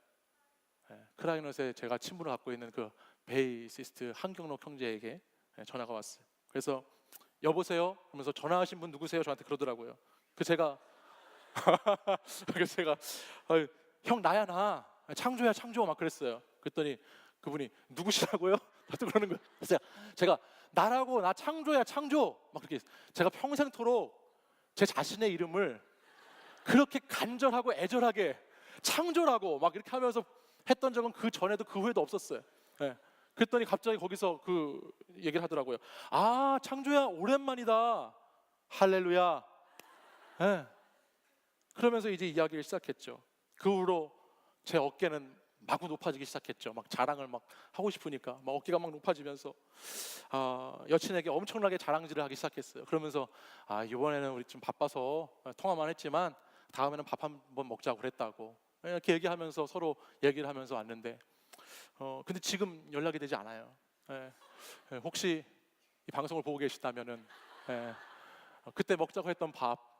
크라잉 넛에 제가 친분을 갖고 있는 그 베이시스트 한경록 형제에게 전화가 왔어요. 그래서 여보세요? 그러면서 전화하신 분 누구세요? 저한테 그러더라고요. 그래서 제가 형 나야 나 창조야 창조 막 그랬어요. 그랬더니 그분이 누구시라고요? 또 그러는 거예요. 그래서 제가 나라고, 나 창조야 창조 막 그렇게 제가 평생토록 제 자신의 이름을 그렇게 간절하고 애절하게 창조라고 막 이렇게 하면서 했던 적은 그 전에도 그 후에도 없었어요. 그랬더니 갑자기 거기서 그 얘기를 하더라고요. 창조야 오랜만이다. 할렐루야. 그러면서 이제 이야기를 시작했죠. 그 후로 제 어깨는 마구 높아지기 시작했죠. 막 자랑을 막 하고 싶으니까 막 어깨가 막 높아지면서 여친에게 엄청나게 자랑질을 하기 시작했어요. 그러면서 이번에는 우리 좀 바빠서 통화만 했지만 다음에는 밥 한번 먹자고 그랬다고 이렇게 얘기하면서 서로 얘기를 하면서 왔는데 근데 지금 연락이 되지 않아요. 혹시 이 방송을 보고 계시다면은 그때 먹자고 했던 밥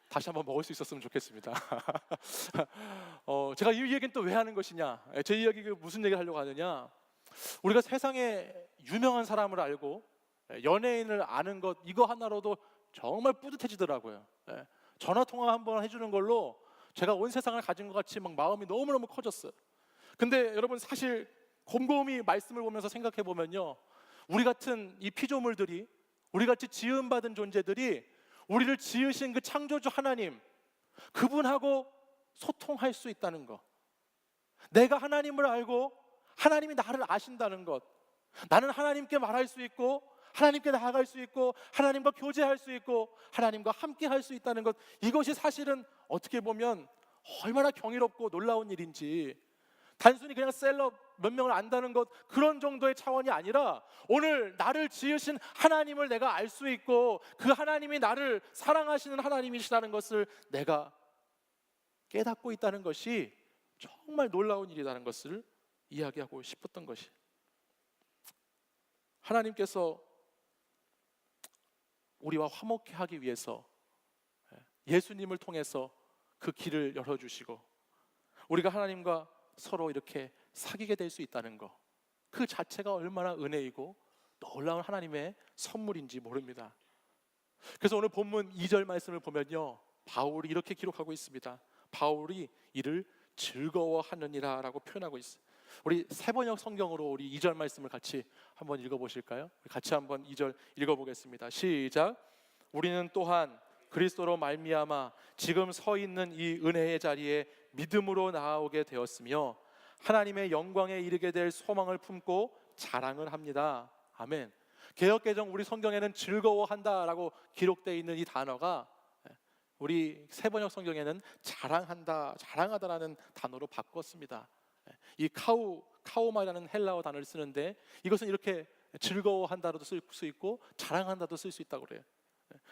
다시 한번 먹을 수 있었으면 좋겠습니다. 제가 이 얘기는 또 왜 하는 것이냐? 제 이야기 무슨 얘기를 하려고 하느냐? 우리가 세상에 유명한 사람을 알고 연예인을 아는 것 이거 하나로도 정말 뿌듯해지더라고요. 전화 통화 한번 해주는 걸로 제가 온 세상을 가진 것 같이 막 마음이 너무너무 커졌어요. 근데 여러분 사실 곰곰이 말씀을 보면서 생각해 보면요, 우리 같은 이 피조물들이, 우리 같이 지음받은 존재들이 우리를 지으신 그 창조주 하나님, 그분하고 소통할 수 있다는 것, 내가 하나님을 알고 하나님이 나를 아신다는 것, 나는 하나님께 말할 수 있고 하나님께 나아갈 수 있고 하나님과 교제할 수 있고 하나님과 함께 할 수 있다는 것, 이것이 사실은 어떻게 보면 얼마나 경이롭고 놀라운 일인지, 단순히 그냥 셀럽 몇 명을 안다는 것 그런 정도의 차원이 아니라 오늘 나를 지으신 하나님을 내가 알 수 있고 그 하나님이 나를 사랑하시는 하나님이시라는 것을 내가 깨닫고 있다는 것이 정말 놀라운 일이라는 것을 이야기하고 싶었던 것이, 하나님께서 우리와 화목케 하기 위해서 예수님을 통해서 그 길을 열어주시고 우리가 하나님과 서로 이렇게 사귀게 될 수 있다는 것, 그 자체가 얼마나 은혜이고 놀라운 하나님의 선물인지 모릅니다. 그래서 오늘 본문 2절 말씀을 보면요, 바울이 이렇게 기록하고 있습니다. 바울이 이를 즐거워하느니라 라고 표현하고 있어요. 우리 세번역 성경으로 우리 2절 말씀을 같이 한번 읽어보실까요? 같이 한번 2절 읽어보겠습니다. 시작. 우리는 또한 그리스도로 말미암아 지금 서 있는 이 은혜의 자리에 믿음으로 나아오게 되었으며 하나님의 영광에 이르게 될 소망을 품고 자랑을 합니다. 아멘. 개역개정 우리 성경에는 즐거워한다라고 기록되어 있는 이 단어가 우리 세번역 성경에는 자랑한다, 자랑하다라는 단어로 바꿨습니다. 이 카오마라는 헬라어 단어를 쓰는데 이것은 이렇게 즐거워한다로도 쓸 수 있고 자랑한다도 쓸 수 있다고 그래요.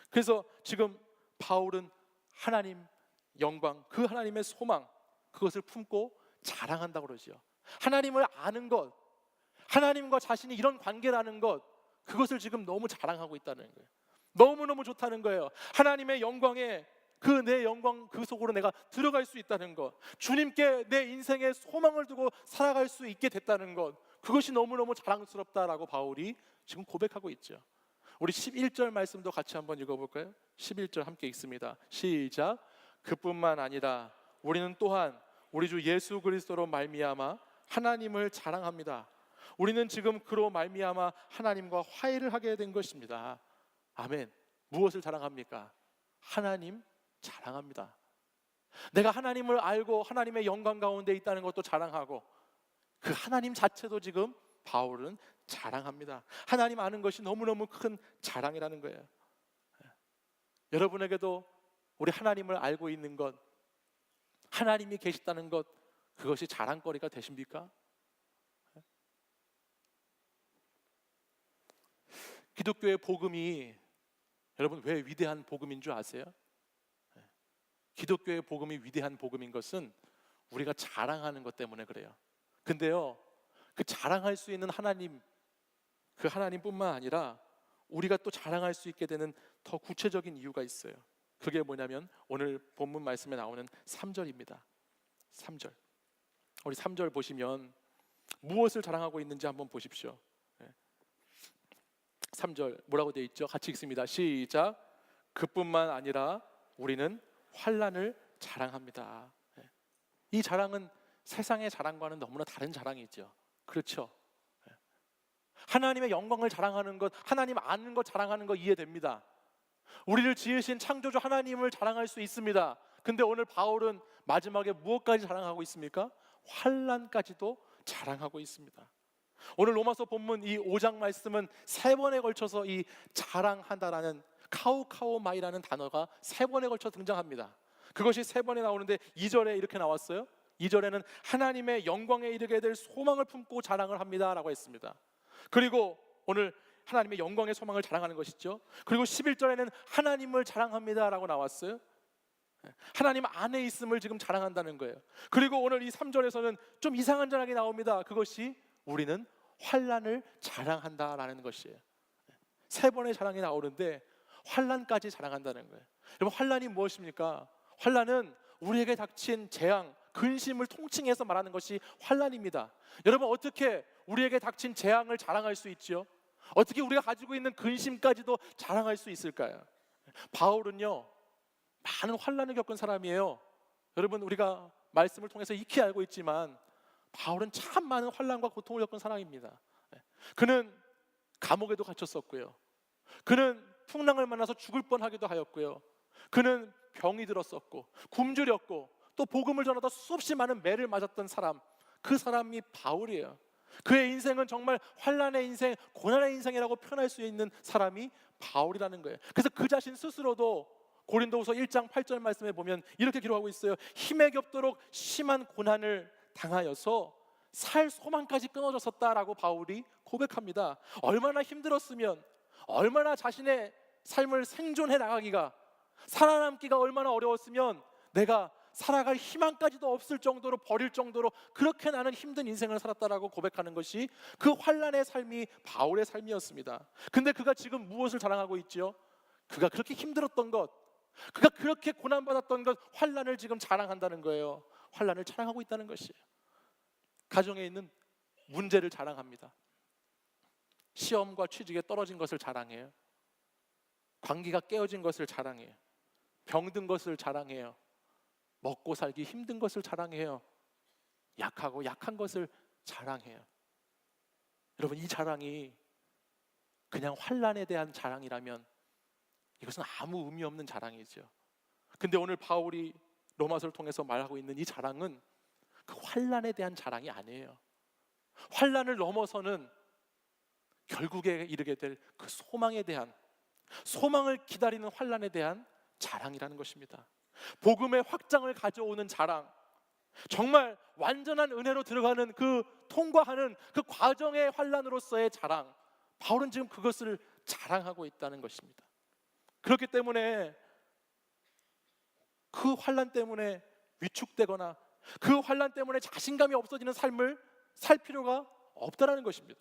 그래서 지금 바울은 하나님 영광, 그 하나님의 소망, 그것을 품고 자랑한다고 그러죠. 하나님을 아는 것, 하나님과 자신이 이런 관계라는 것, 그것을 지금 너무 자랑하고 있다는 거예요. 너무너무 좋다는 거예요. 하나님의 영광에 그 내 영광 그 속으로 내가 들어갈 수 있다는 것, 주님께 내 인생의 소망을 두고 살아갈 수 있게 됐다는 것, 그것이 너무너무 자랑스럽다라고 바울이 지금 고백하고 있죠. 우리 11절 말씀도 같이 한번 읽어볼까요? 11절 함께 읽습니다. 시작. 그뿐만 아니라 우리는 또한 우리 주 예수 그리스도로 말미암아 하나님을 자랑합니다. 우리는 지금 그로 말미암아 하나님과 화해를 하게 된 것입니다. 아멘. 무엇을 자랑합니까? 하나님 자랑합니다. 내가 하나님을 알고 하나님의 영광 가운데 있다는 것도 자랑하고 그 하나님 자체도 지금 바울은 자랑합니다. 하나님 아는 것이 너무너무 큰 자랑이라는 거예요. 여러분에게도 우리 하나님을 알고 있는 것, 하나님이 계시다는 것, 그것이 자랑거리가 되십니까? 기독교의 복음이 여러분 왜 위대한 복음인 줄 아세요? 기독교의 복음이 위대한 복음인 것은 우리가 자랑하는 것 때문에 그래요. 근데요, 그 자랑할 수 있는 하나님, 그 하나님뿐만 아니라 우리가 또 자랑할 수 있게 되는 더 구체적인 이유가 있어요. 그게 뭐냐면 오늘 본문 말씀에 나오는 3절입니다. 3절. 우리 3절 보시면 무엇을 자랑하고 있는지 한번 보십시오. 3절 뭐라고 되어 있죠? 같이 읽습니다. 시작. 그뿐만 아니라 우리는 환난을 자랑합니다. 이 자랑은 세상의 자랑과는 너무나 다른 자랑이죠. 그렇죠? 하나님의 영광을 자랑하는 것, 하나님 아는 것 자랑하는 거 이해됩니다. 우리를 지으신 창조주 하나님을 자랑할 수 있습니다. 근데 오늘 바울은 마지막에 무엇까지 자랑하고 있습니까? 환난까지도 자랑하고 있습니다. 오늘 로마서 본문 이 5장 말씀은 3번에 걸쳐서 이 자랑한다라는 카우카우마이라는 단어가 3번에 걸쳐 등장합니다. 그것이 3번에 나오는데 2절에 이렇게 나왔어요. 2절에는 하나님의 영광에 이르게 될 소망을 품고 자랑을 합니다 라고 했습니다. 그리고 오늘 하나님의 영광의 소망을 자랑하는 것이죠. 그리고 11절에는 하나님을 자랑합니다 라고 나왔어요. 하나님 안에 있음을 지금 자랑한다는 거예요. 그리고 오늘 이 3절에서는 좀 이상한 자랑이 나옵니다. 그것이 우리는 환난을 자랑한다라는 것이에요. 세 번의 자랑이 나오는데 환난까지 자랑한다는 거예요. 여러분, 환난이 무엇입니까? 환난은 우리에게 닥친 재앙, 근심을 통칭해서 말하는 것이 환난입니다. 여러분, 어떻게 우리에게 닥친 재앙을 자랑할 수 있지요? 어떻게 우리가 가지고 있는 근심까지도 자랑할 수 있을까요? 바울은요, 많은 환난을 겪은 사람이에요. 여러분, 우리가 말씀을 통해서 익히 알고 있지만 바울은 참 많은 환난과 고통을 겪은 사람입니다. 그는 감옥에도 갇혔었고요. 그는 풍랑을 만나서 죽을 뻔하기도 하였고요. 그는 병이 들었었고 굶주렸고 또 복음을 전하다 수없이 많은 매를 맞았던 사람, 그 사람이 바울이에요. 그의 인생은 정말 환난의 인생, 고난의 인생이라고 표현할 수 있는 사람이 바울이라는 거예요. 그래서 그 자신 스스로도 고린도후서 1장 8절 말씀에 보면 이렇게 기록하고 있어요. 힘에 겹도록 심한 고난을 당하여서 살 소망까지 끊어졌었다라고 바울이 고백합니다. 얼마나 힘들었으면, 얼마나 자신의 삶을 생존해 나가기가, 살아남기가 얼마나 어려웠으면 내가 살아갈 희망까지도 없을 정도로, 버릴 정도로 그렇게 나는 힘든 인생을 살았다라고 고백하는 것이 그 환난의 삶이 바울의 삶이었습니다. 근데 그가 지금 무엇을 자랑하고 있지요? 그가 그렇게 힘들었던 것, 그가 그렇게 고난받았던 것, 환난을 지금 자랑한다는 거예요. 환난을 자랑하고 있다는 것이에요. 가정에 있는 문제를 자랑합니다. 시험과 취직에 떨어진 것을 자랑해요. 관계가 깨어진 것을 자랑해요. 병든 것을 자랑해요. 먹고 살기 힘든 것을 자랑해요. 약하고 약한 것을 자랑해요. 여러분, 이 자랑이 그냥 환난에 대한 자랑이라면 이것은 아무 의미 없는 자랑이죠. 근데 오늘 바울이 로마서를 통해서 말하고 있는 이 자랑은 그 환난에 대한 자랑이 아니에요. 환난을 넘어서는 결국에 이르게 될 그 소망에 대한, 소망을 기다리는 환난에 대한 자랑이라는 것입니다. 복음의 확장을 가져오는 자랑, 정말 완전한 은혜로 들어가는 그 통과하는 그 과정의 환난으로서의 자랑, 바울은 지금 그것을 자랑하고 있다는 것입니다. 그렇기 때문에 그 환난 때문에 위축되거나 그 환난 때문에 자신감이 없어지는 삶을 살 필요가 없다는 것입니다.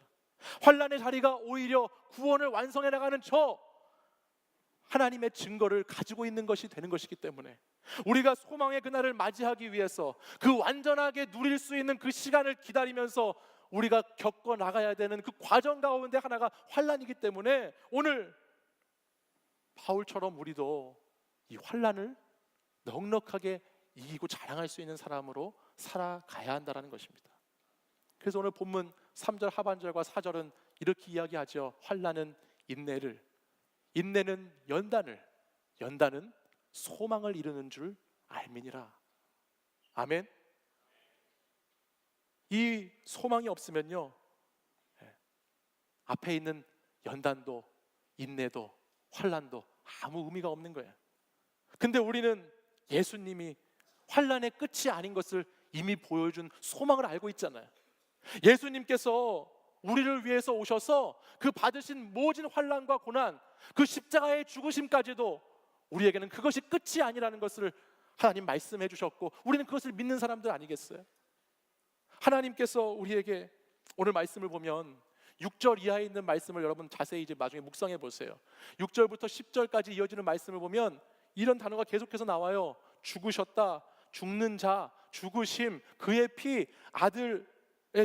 환난의 자리가 오히려 구원을 완성해 나가는 저 하나님의 증거를 가지고 있는 것이 되는 것이기 때문에 우리가 소망의 그날을 맞이하기 위해서 그 완전하게 누릴 수 있는 그 시간을 기다리면서 우리가 겪어 나가야 되는 그 과정 가운데 하나가 환난이기 때문에 오늘 바울처럼 우리도 이 환난을 넉넉하게 이기고 자랑할 수 있는 사람으로 살아가야 한다는 것입니다. 그래서 오늘 본문 3절 하반절과 4절은 이렇게 이야기하죠. 환난은 인내를, 인내는 연단을, 연단은 소망을 이루는 줄 알미니라. 아멘. 이 소망이 없으면요, 앞에 있는 연단도 인내도 환난도 아무 의미가 없는 거예요. 근데 우리는 예수님이 환난의 끝이 아닌 것을 이미 보여준 소망을 알고 있잖아요. 예수님께서 우리를 위해서 오셔서 그 받으신 모진 환난과 고난, 그 십자가의 죽으심까지도 우리에게는 그것이 끝이 아니라는 것을 하나님 말씀해 주셨고, 우리는 그것을 믿는 사람들 아니겠어요? 하나님께서 우리에게 오늘 말씀을 보면 6절 이하에 있는 말씀을 여러분 자세히 이제 나중에 묵상해 보세요. 6절부터 10절까지 이어지는 말씀을 보면 이런 단어가 계속해서 나와요. 죽으셨다, 죽는 자, 죽으심, 그의 피, 아들의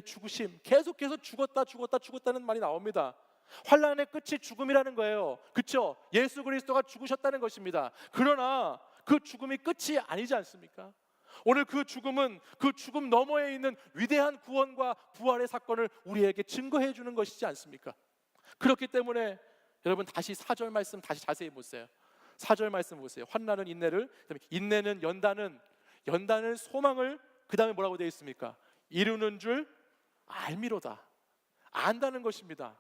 죽으심, 계속해서 죽었다는 말이 나옵니다. 환난의 끝이 죽음이라는 거예요. 그렇죠? 예수 그리스도가 죽으셨다는 것입니다. 그러나 그 죽음이 끝이 아니지 않습니까? 오늘 그 죽음은 그 죽음 너머에 있는 위대한 구원과 부활의 사건을 우리에게 증거해 주는 것이지 않습니까? 그렇기 때문에 여러분 다시 4절 말씀 다시 자세히 보세요. 4절 말씀 보세요. 환난은 인내를, 인내는 연단은 소망을, 그 다음에 뭐라고 되어 있습니까? 이루는 줄 알미로다. 안다는 것입니다.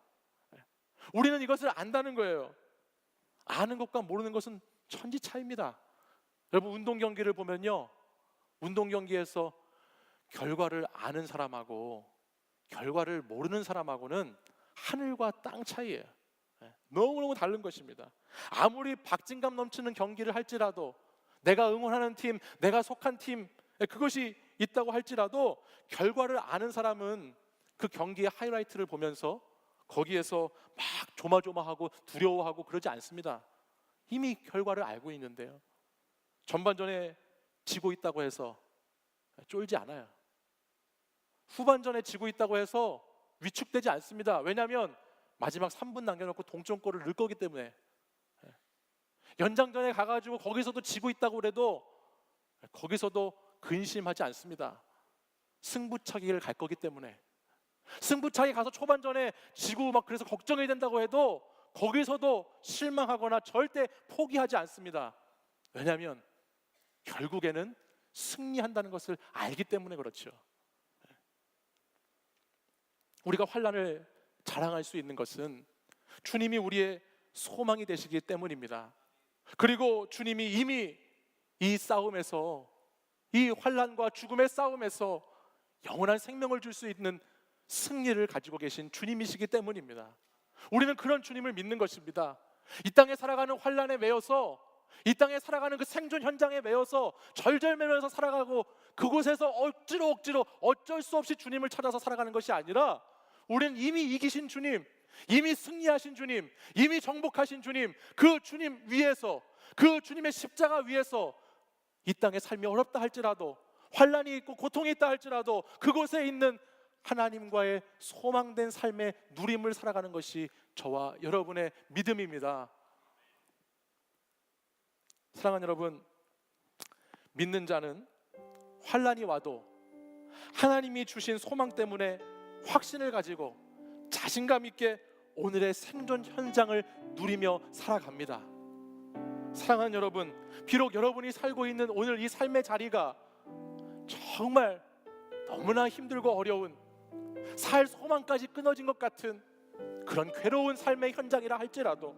우리는 이것을 안다는 거예요. 아는 것과 모르는 것은 천지 차이입니다. 여러분 운동 경기를 보면요, 운동 경기에서 결과를 아는 사람하고 결과를 모르는 사람하고는 하늘과 땅 차이예요. 너무너무 다른 것입니다. 아무리 박진감 넘치는 경기를 할지라도, 내가 응원하는 팀, 내가 속한 팀, 그것이 있다고 할지라도 결과를 아는 사람은 그 경기의 하이라이트를 보면서 거기에서 막 조마조마하고 두려워하고 그러지 않습니다. 이미 결과를 알고 있는데요. 전반전에 지고 있다고 해서 쫄지 않아요. 후반전에 지고 있다고 해서 위축되지 않습니다. 왜냐하면 마지막 3분 남겨놓고 동점골을 넣을 거기 때문에. 연장전에 가가지고 거기서도 지고 있다고 그래도 거기서도 근심하지 않습니다. 승부차기를 갈 거기 때문에. 승부차기 가서 초반전에 지고 막 그래서 걱정이 된다고 해도 거기서도 실망하거나 절대 포기하지 않습니다. 왜냐하면 결국에는 승리한다는 것을 알기 때문에 그렇죠. 우리가 환난을 자랑할 수 있는 것은 주님이 우리의 소망이 되시기 때문입니다. 그리고 주님이 이미 이 싸움에서, 이 환난과 죽음의 싸움에서 영원한 생명을 줄 수 있는 승리를 가지고 계신 주님이시기 때문입니다. 우리는 그런 주님을 믿는 것입니다. 이 땅에 살아가는 환난에 매여서, 이 땅에 살아가는 그 생존 현장에 매여서 절절매면서 살아가고 그곳에서 억지로 어쩔 수 없이 주님을 찾아서 살아가는 것이 아니라 우리는 이미 이기신 주님, 이미 승리하신 주님, 이미 정복하신 주님, 그 주님 위에서, 그 주님의 십자가 위에서 이 땅에 삶이 어렵다 할지라도, 환난이 있고 고통이 있다 할지라도 그곳에 있는 하나님과의 소망된 삶의 누림을 살아가는 것이 저와 여러분의 믿음입니다. 사랑하는 여러분, 믿는 자는 환난이 와도 하나님이 주신 소망 때문에 확신을 가지고 자신감 있게 오늘의 생존 현장을 누리며 살아갑니다. 사랑하는 여러분, 비록 여러분이 살고 있는 오늘 이 삶의 자리가 정말 너무나 힘들고 어려운, 살 소망까지 끊어진 것 같은 그런 괴로운 삶의 현장이라 할지라도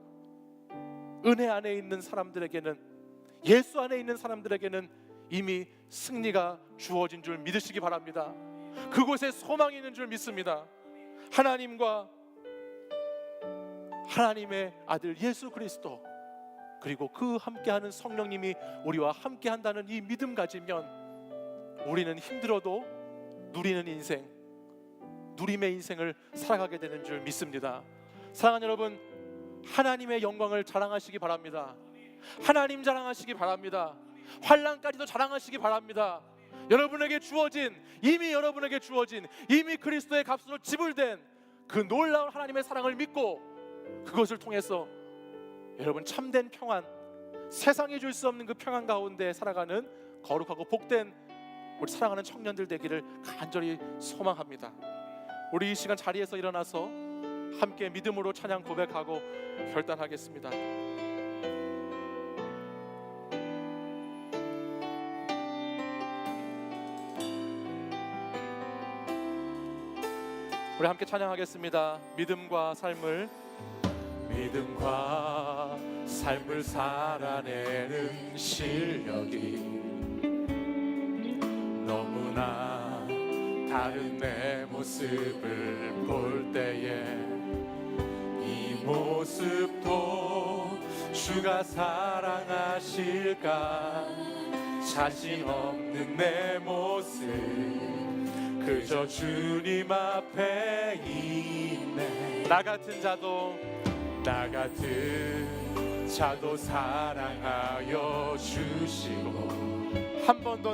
은혜 안에 있는 사람들에게는, 예수 안에 있는 사람들에게는 이미 승리가 주어진 줄 믿으시기 바랍니다. 그곳에 소망이 있는 줄 믿습니다. 하나님과 하나님의 아들 예수 그리스도, 그리고 그 함께하는 성령님이 우리와 함께한다는 이 믿음 가지면 우리는 힘들어도 누리는 인생, 누림의 인생을 살아가게 되는 줄 믿습니다. 사랑하는 여러분, 하나님의 영광을 자랑하시기 바랍니다. 하나님 자랑하시기 바랍니다. 환난까지도 자랑하시기 바랍니다. 여러분에게 주어진, 이미 여러분에게 주어진, 이미 그리스도의 값으로 지불된 그 놀라운 하나님의 사랑을 믿고 그것을 통해서 여러분 참된 평안, 세상이 줄 수 없는 그 평안 가운데 살아가는 거룩하고 복된 우리 사랑하는 청년들 되기를 간절히 소망합니다. 우리 이 시간 자리에서 일어나서 함께 믿음으로 찬양 고백하고 결단하겠습니다. 우리 함께 찬양하겠습니다. 믿음과 삶을 살아내는 실력이 너무나 다른 내 모습을 볼 때에 이 모습도 주가 사랑하실까, 자신 없는 내 모습 그저 주님 앞에 있네. 나 같은 자도 사랑하여 주시고 한 번도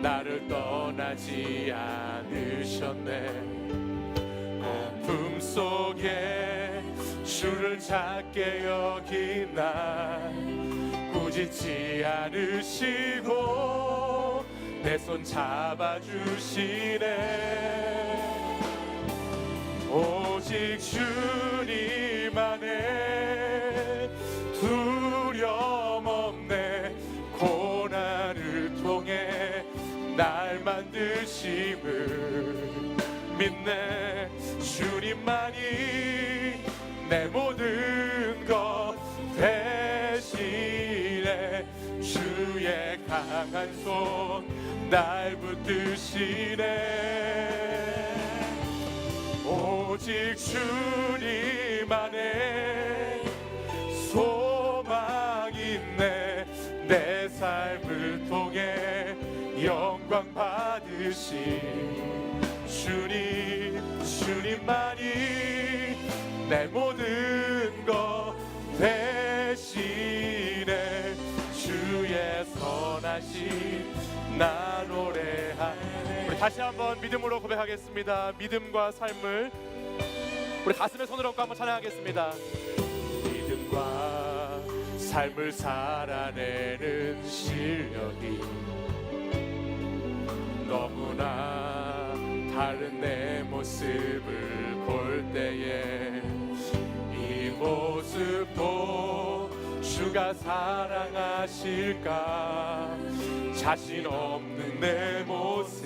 나를 떠나지 않으셨네. 아픔 속에 주를 찾게 여긴 날 꾸짖지 않으시고 내 손 잡아주시네. 오직 주님 안에 두려움 없네. 고난을 통해 날 만드심을 믿네. 주님만이 내 모든 것 대신에 주의 강한 손 날 붙드시네. 오직 주님 안에 소망 있네. 내 삶을 통해 영 영광 받으신 주님만이 내 모든 것 대신에 주의 선하심 나 노래하네. 우리 다시 한번 믿음으로 고백하겠습니다. 믿음과 삶을 우리 가슴에 손을 얹고 한번 찬양하겠습니다. 믿음과 삶을 살아내는 실력이 너무나 다른 내 모습을 볼 때에 이 모습도 주가 사랑하실까 자신 없는 내 모습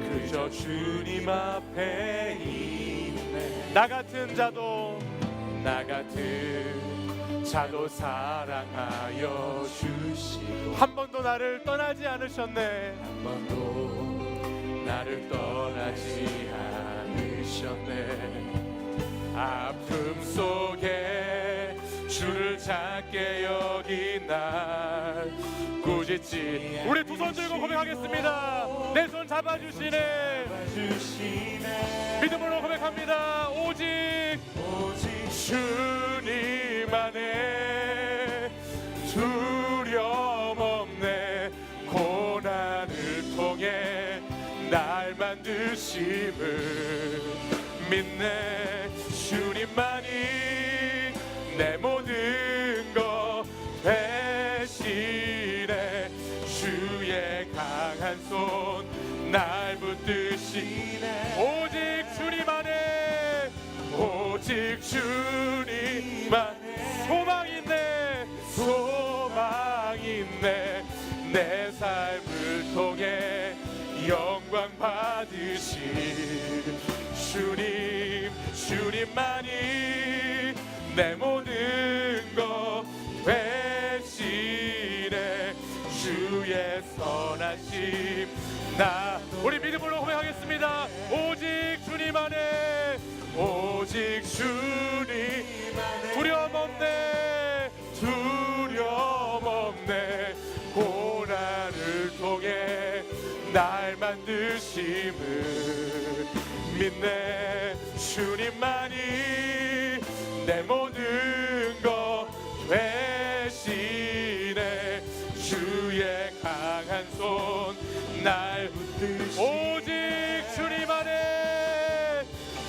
그저 주님 앞에 있네. 나 같은 자도 사랑하여 주시고 한 번도 나를 떠나지 않으셨네. 한 번도 나를 떠나지 않으셨네. 아픔 속에 주를 작게 여긴 날 꾸짖지. 우리 두 손 들고 고백하겠습니다. 내 손 잡아주시네. 믿음으로 고백합니다. 오직 주님 안에 두려움 없네. 고난을 통해 날 만드심을 믿네. 주님만이 내 모든 것 대신에 주의 강한 손 날 붙드시네. 오직 주님 안에 오직 주님만 소망 있네. 내 삶을 통해 영광 받으실 주님만이 내 모든 것 대신에 주의 선하심 나 우리 믿음으로 고백하겠습니다. 오직 주님 안에 오직 주님 두려움 없네. 고난을 통해 날 만드심을 믿네. 주님만이 내 모든 것 대신에 주의 강한 손 날 붙드시. 오직 주님 안에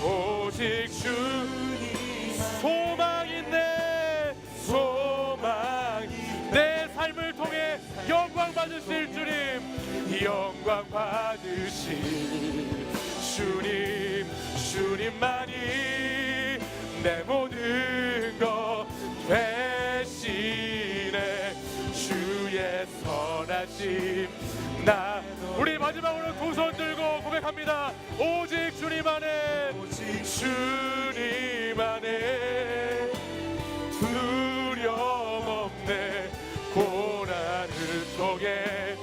오직 주님 소망 있네. 내 삶을 통해 영광 받으실 영광 받으실 주님만이 내 모든 것 대신에 주의 선하심 나 우리 마지막으로 두 손 들고 고백합니다. 오직 주님 안에 두려움 없네. 고난을 통해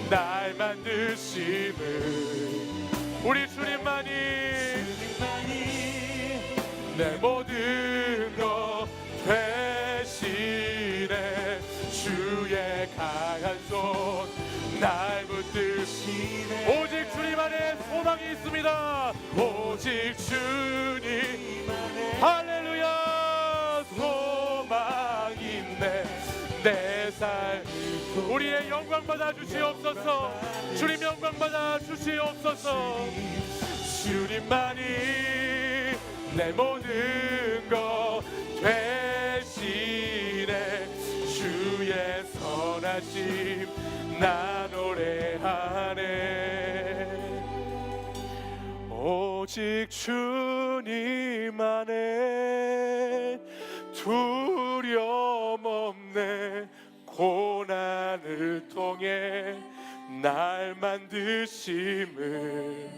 날 만드심을 우리 주님만이 내 모든 것 대신에 주의 강한 손 날 붙드시네. 오직 주님 안에 소망이 있습니다. 오직 주님 안에 할렐루야 소망 있네. 내 삶 우리의 영광 받아 주시옵소서. 주님 영광 받아 주시옵소서. 주님만이 내 모든 것 대신에 주의 선하심 나 노래하네. 오직 주님 안에 두려움 없네. 고난을 통해 날 만드심을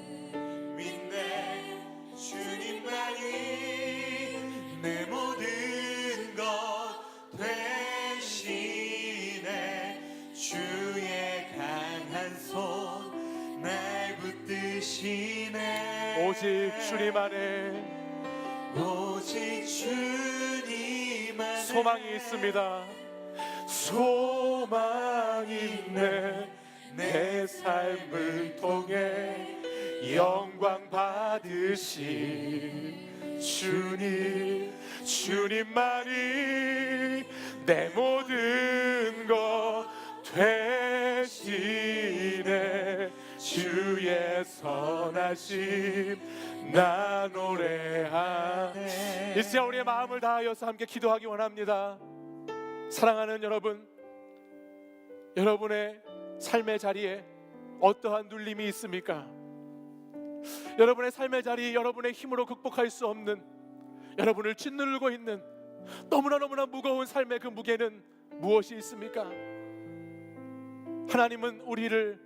믿네. 주님만이 내 모든 것 대신에 주의 강한 손 날 붙드시네. 오직 주님 안에 오직 주님 안에 소망이 있습니다. 소망 있네. 내 삶을 통해 영광 받으신 주님만이 내 모든 것 되시네. 주의 선하심 나 노래하네. 이 시간 우리의 마음을 다하여서 함께 기도하기 원합니다. 사랑하는 여러분, 여러분의 삶의 자리에 어떠한 눌림이 있습니까? 여러분의 삶의 자리, 여러분의 힘으로 극복할 수 없는, 여러분을 짓누르고 있는 너무나 무거운 삶의 그 무게는 무엇이 있습니까? 하나님은 우리를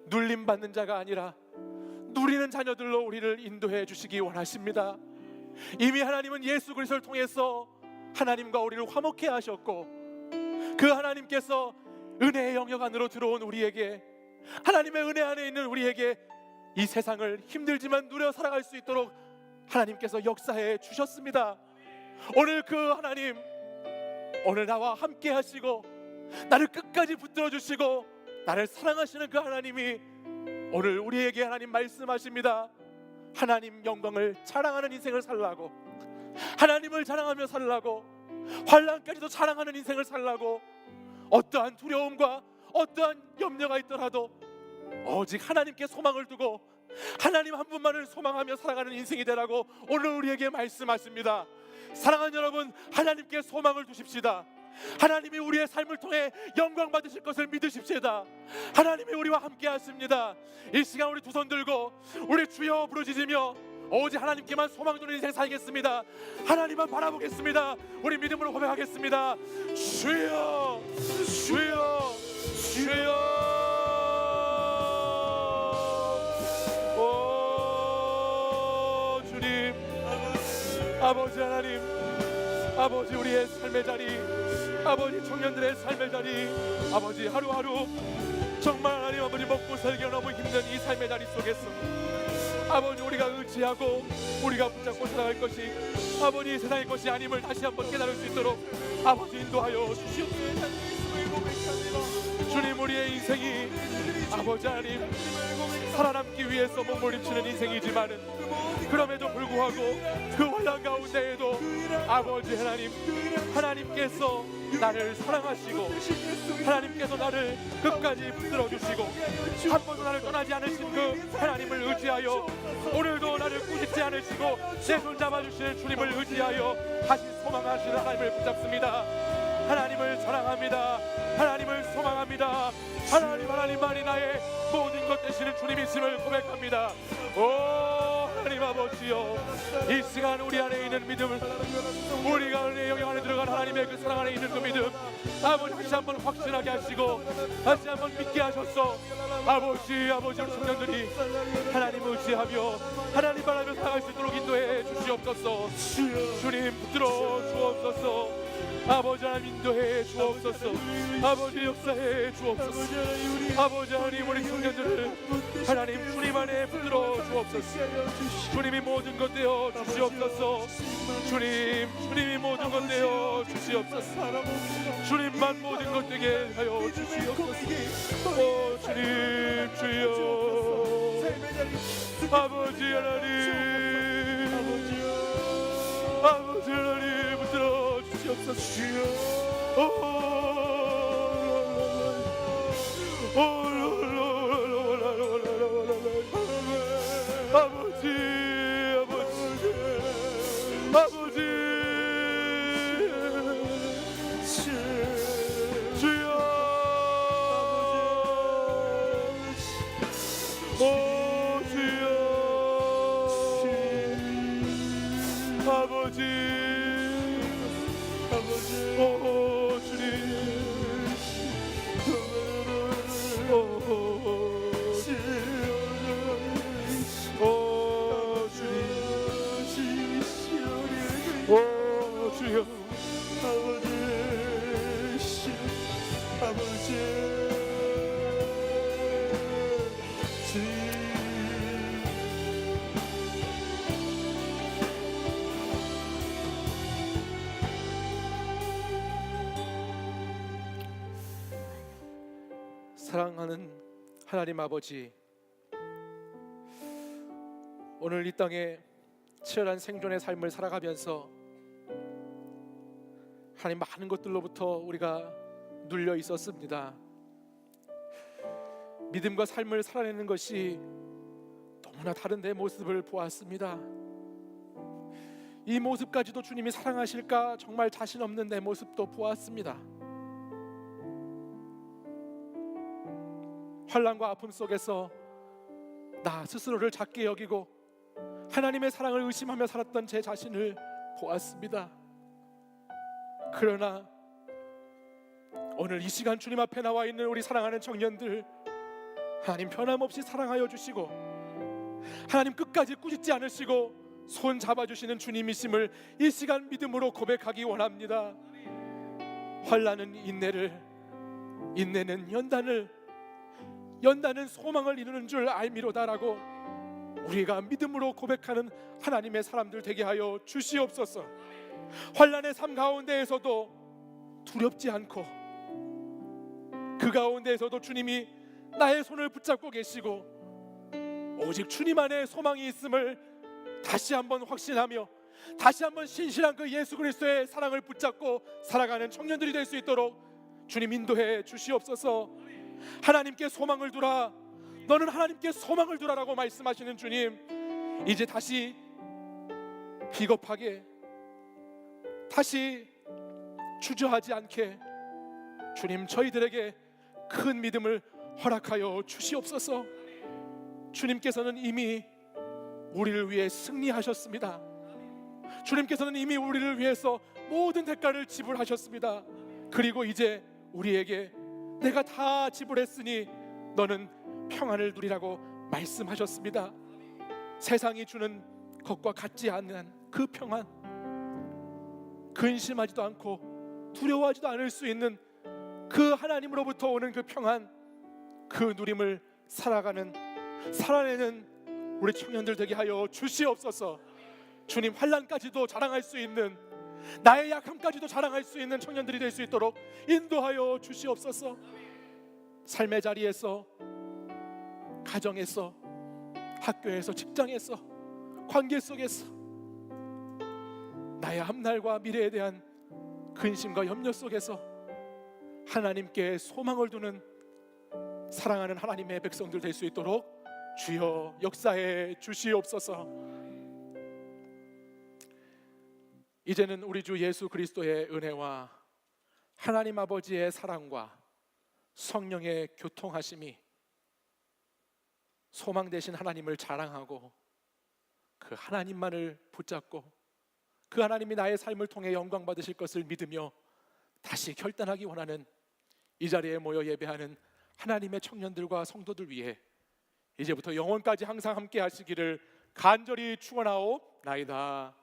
눌림받는 자가 아니라 누리는 자녀들로 우리를 인도해 주시기 원하십니다. 이미 하나님은 예수 그리스도를 통해서 하나님과 우리를 화목케 하셨고, 그 하나님께서 은혜의 영역 안으로 들어온 우리에게, 하나님의 은혜 안에 있는 우리에게 이 세상을 힘들지만 누려 살아갈 수 있도록 하나님께서 역사해 주셨습니다. 오늘 그 하나님, 오늘 나와 함께 하시고 나를 끝까지 붙들어 주시고 나를 사랑하시는 그 하나님이 오늘 우리에게 하나님 말씀하십니다. 하나님 영광을 자랑하는 인생을 살라고, 하나님을 자랑하며 살라고, 환난까지도 자랑하는 인생을 살라고, 어떠한 두려움과 어떠한 염려가 있더라도 오직 하나님께 소망을 두고 하나님 한 분만을 소망하며 살아가는 인생이 되라고 오늘 우리에게 말씀하십니다. 사랑하는 여러분, 하나님께 소망을 두십시다. 하나님이 우리의 삶을 통해 영광 받으실 것을 믿으십시다. 하나님이 우리와 함께 하십니다. 이 시간 우리 두 손 들고 우리 주여 부르짖으며 오직 하나님께만 소망 두는 인생 살겠습니다. 하나님만 바라보겠습니다. 우리 믿음으로 고백하겠습니다. 주여, 주여, 주여. 오 주님, 아버지 하나님, 아버지 우리의 삶의 자리, 아버지 청년들의 삶의 자리, 아버지 하루하루 정말 하나님 아버지 먹고 살기가 너무 힘든 이 삶의 자리 속에서 아버지 우리가 의지하고 우리가 붙잡고 살아갈 것이 아버지 세상의 것이 아님을 다시 한번 깨달을 수 있도록 아버지 인도하여 주시옵소서. 주님, 우리의 인생이 아버지 하나님 살아남기 위해서 몸부림치는 인생이지만은 그럼에도 불구하고 그 혼란 가운데에도 아버지 하나님, 하나님께서 나를 사랑하시고 하나님께서 나를 끝까지 붙들어 주시고 한 번도 나를 떠나지 않으신 그 하나님을 의지하여 오늘도 나를 꾸짖지 않으시고 내 손 잡아주시는 주님을 의지하여 다시 소망하시는 하나님을 붙잡습니다. 하나님을 사랑합니다. 하나님을 소망합니다. 하나님만이 나의 모든 것 되시는 주님이심을 고백합니다. 오 하나님 아버지여, 이 시간 우리 안에 있는 믿음을, 우리가 은혜의 영역 안에 들어간 하나님의 그 사랑 안에 있는 그 믿음 아버지 다시 한번 확신하게 하시고 다시 한번 믿게 하셨어. 아버지 우리 청년들이 하나님 의지하며 하나님 바라며 살아갈 수 있도록 인도해 주시옵소서. 주님 붙들어 주옵소서. 아버지 하나님 인도해 주옵소서. 아버지 역사해 주옵소서. 아버지 하나님 우리 청년들을 하나님 주님 안에 붙들어 주옵소서. 주님이 모든 것 되어 주시옵소서. 주님이 모든 것 되어 주시옵소서. 주님만 모든 것 되게 하여 주시옵소서. 오 주님 주여, 아버지 하나님, 아버지 하나님 붙들어 주시옵소서. 아버지 주여, 오 주여, 아버지 오 주님, 오 주여, 사랑하는 하나님 아버지, 오늘 이 땅에 치열한 생존의 삶을 살아가면서 하나님 많은 것들로부터 우리가 눌려 있었습니다. 믿음과 삶을 살아내는 것이 너무나 다른 내 모습을 보았습니다. 이 모습까지도 주님이 사랑하실까 정말 자신 없는 내 모습도 보았습니다. 환난과 아픔 속에서 나 스스로를 작게 여기고 하나님의 사랑을 의심하며 살았던 제 자신을 보았습니다. 그러나 오늘 이 시간 주님 앞에 나와 있는 우리 사랑하는 청년들, 하나님 변함없이 사랑하여 주시고 하나님 끝까지 꾸짖지 않으시고 손 잡아주시는 주님이심을 이 시간 믿음으로 고백하기 원합니다. 환난은 인내를, 인내는 연단을, 연단은 소망을 이루는 줄 알미로다라고 우리가 믿음으로 고백하는 하나님의 사람들 되게 하여 주시옵소서. 환난의 삶 가운데에서도 두렵지 않고 그 가운데에서도 주님이 나의 손을 붙잡고 계시고 오직 주님 안에 소망이 있음을 다시 한번 확신하며 다시 한번 신실한 그 예수 그리스도의 사랑을 붙잡고 살아가는 청년들이 될 수 있도록 주님 인도해 주시옵소서. 하나님께 소망을 두라, 너는 하나님께 소망을 두라라고 말씀하시는 주님, 이제 다시 비겁하게, 다시 주저하지 않게 주님 저희들에게 큰 믿음을 허락하여 주시옵소서. 주님께서는 이미 우리를 위해 승리하셨습니다. 주님께서는 이미 우리를 위해서 모든 대가를 지불하셨습니다. 그리고 이제 우리에게 내가 다 지불했으니 너는 평안을 누리라고 말씀하셨습니다. 세상이 주는 것과 같지 않은 그 평안, 근심하지도 않고 두려워하지도 않을 수 있는 그 하나님으로부터 오는 그 평안, 그 누림을 살아내는 우리 청년들 되게 하여 주시옵소서. 주님, 환난까지도 자랑할 수 있는, 나의 약함까지도 자랑할 수 있는 청년들이 될 수 있도록 인도하여 주시옵소서. 삶의 자리에서, 가정에서, 학교에서, 직장에서, 관계 속에서 나의 앞날과 미래에 대한 근심과 염려 속에서 하나님께 소망을 두는 사랑하는 하나님의 백성들 될 수 있도록 주여 역사해 주시옵소서. 이제는 우리 주 예수 그리스도의 은혜와 하나님 아버지의 사랑과 성령의 교통하심이 소망 되신 하나님을 자랑하고 그 하나님만을 붙잡고 그 하나님이 나의 삶을 통해 영광 받으실 것을 믿으며 다시 결단하기 원하는 이 자리에 모여 예배하는 하나님의 청년들과 성도들 위해 이제부터 영원까지 항상 함께 하시기를 간절히 축원하옵나이다.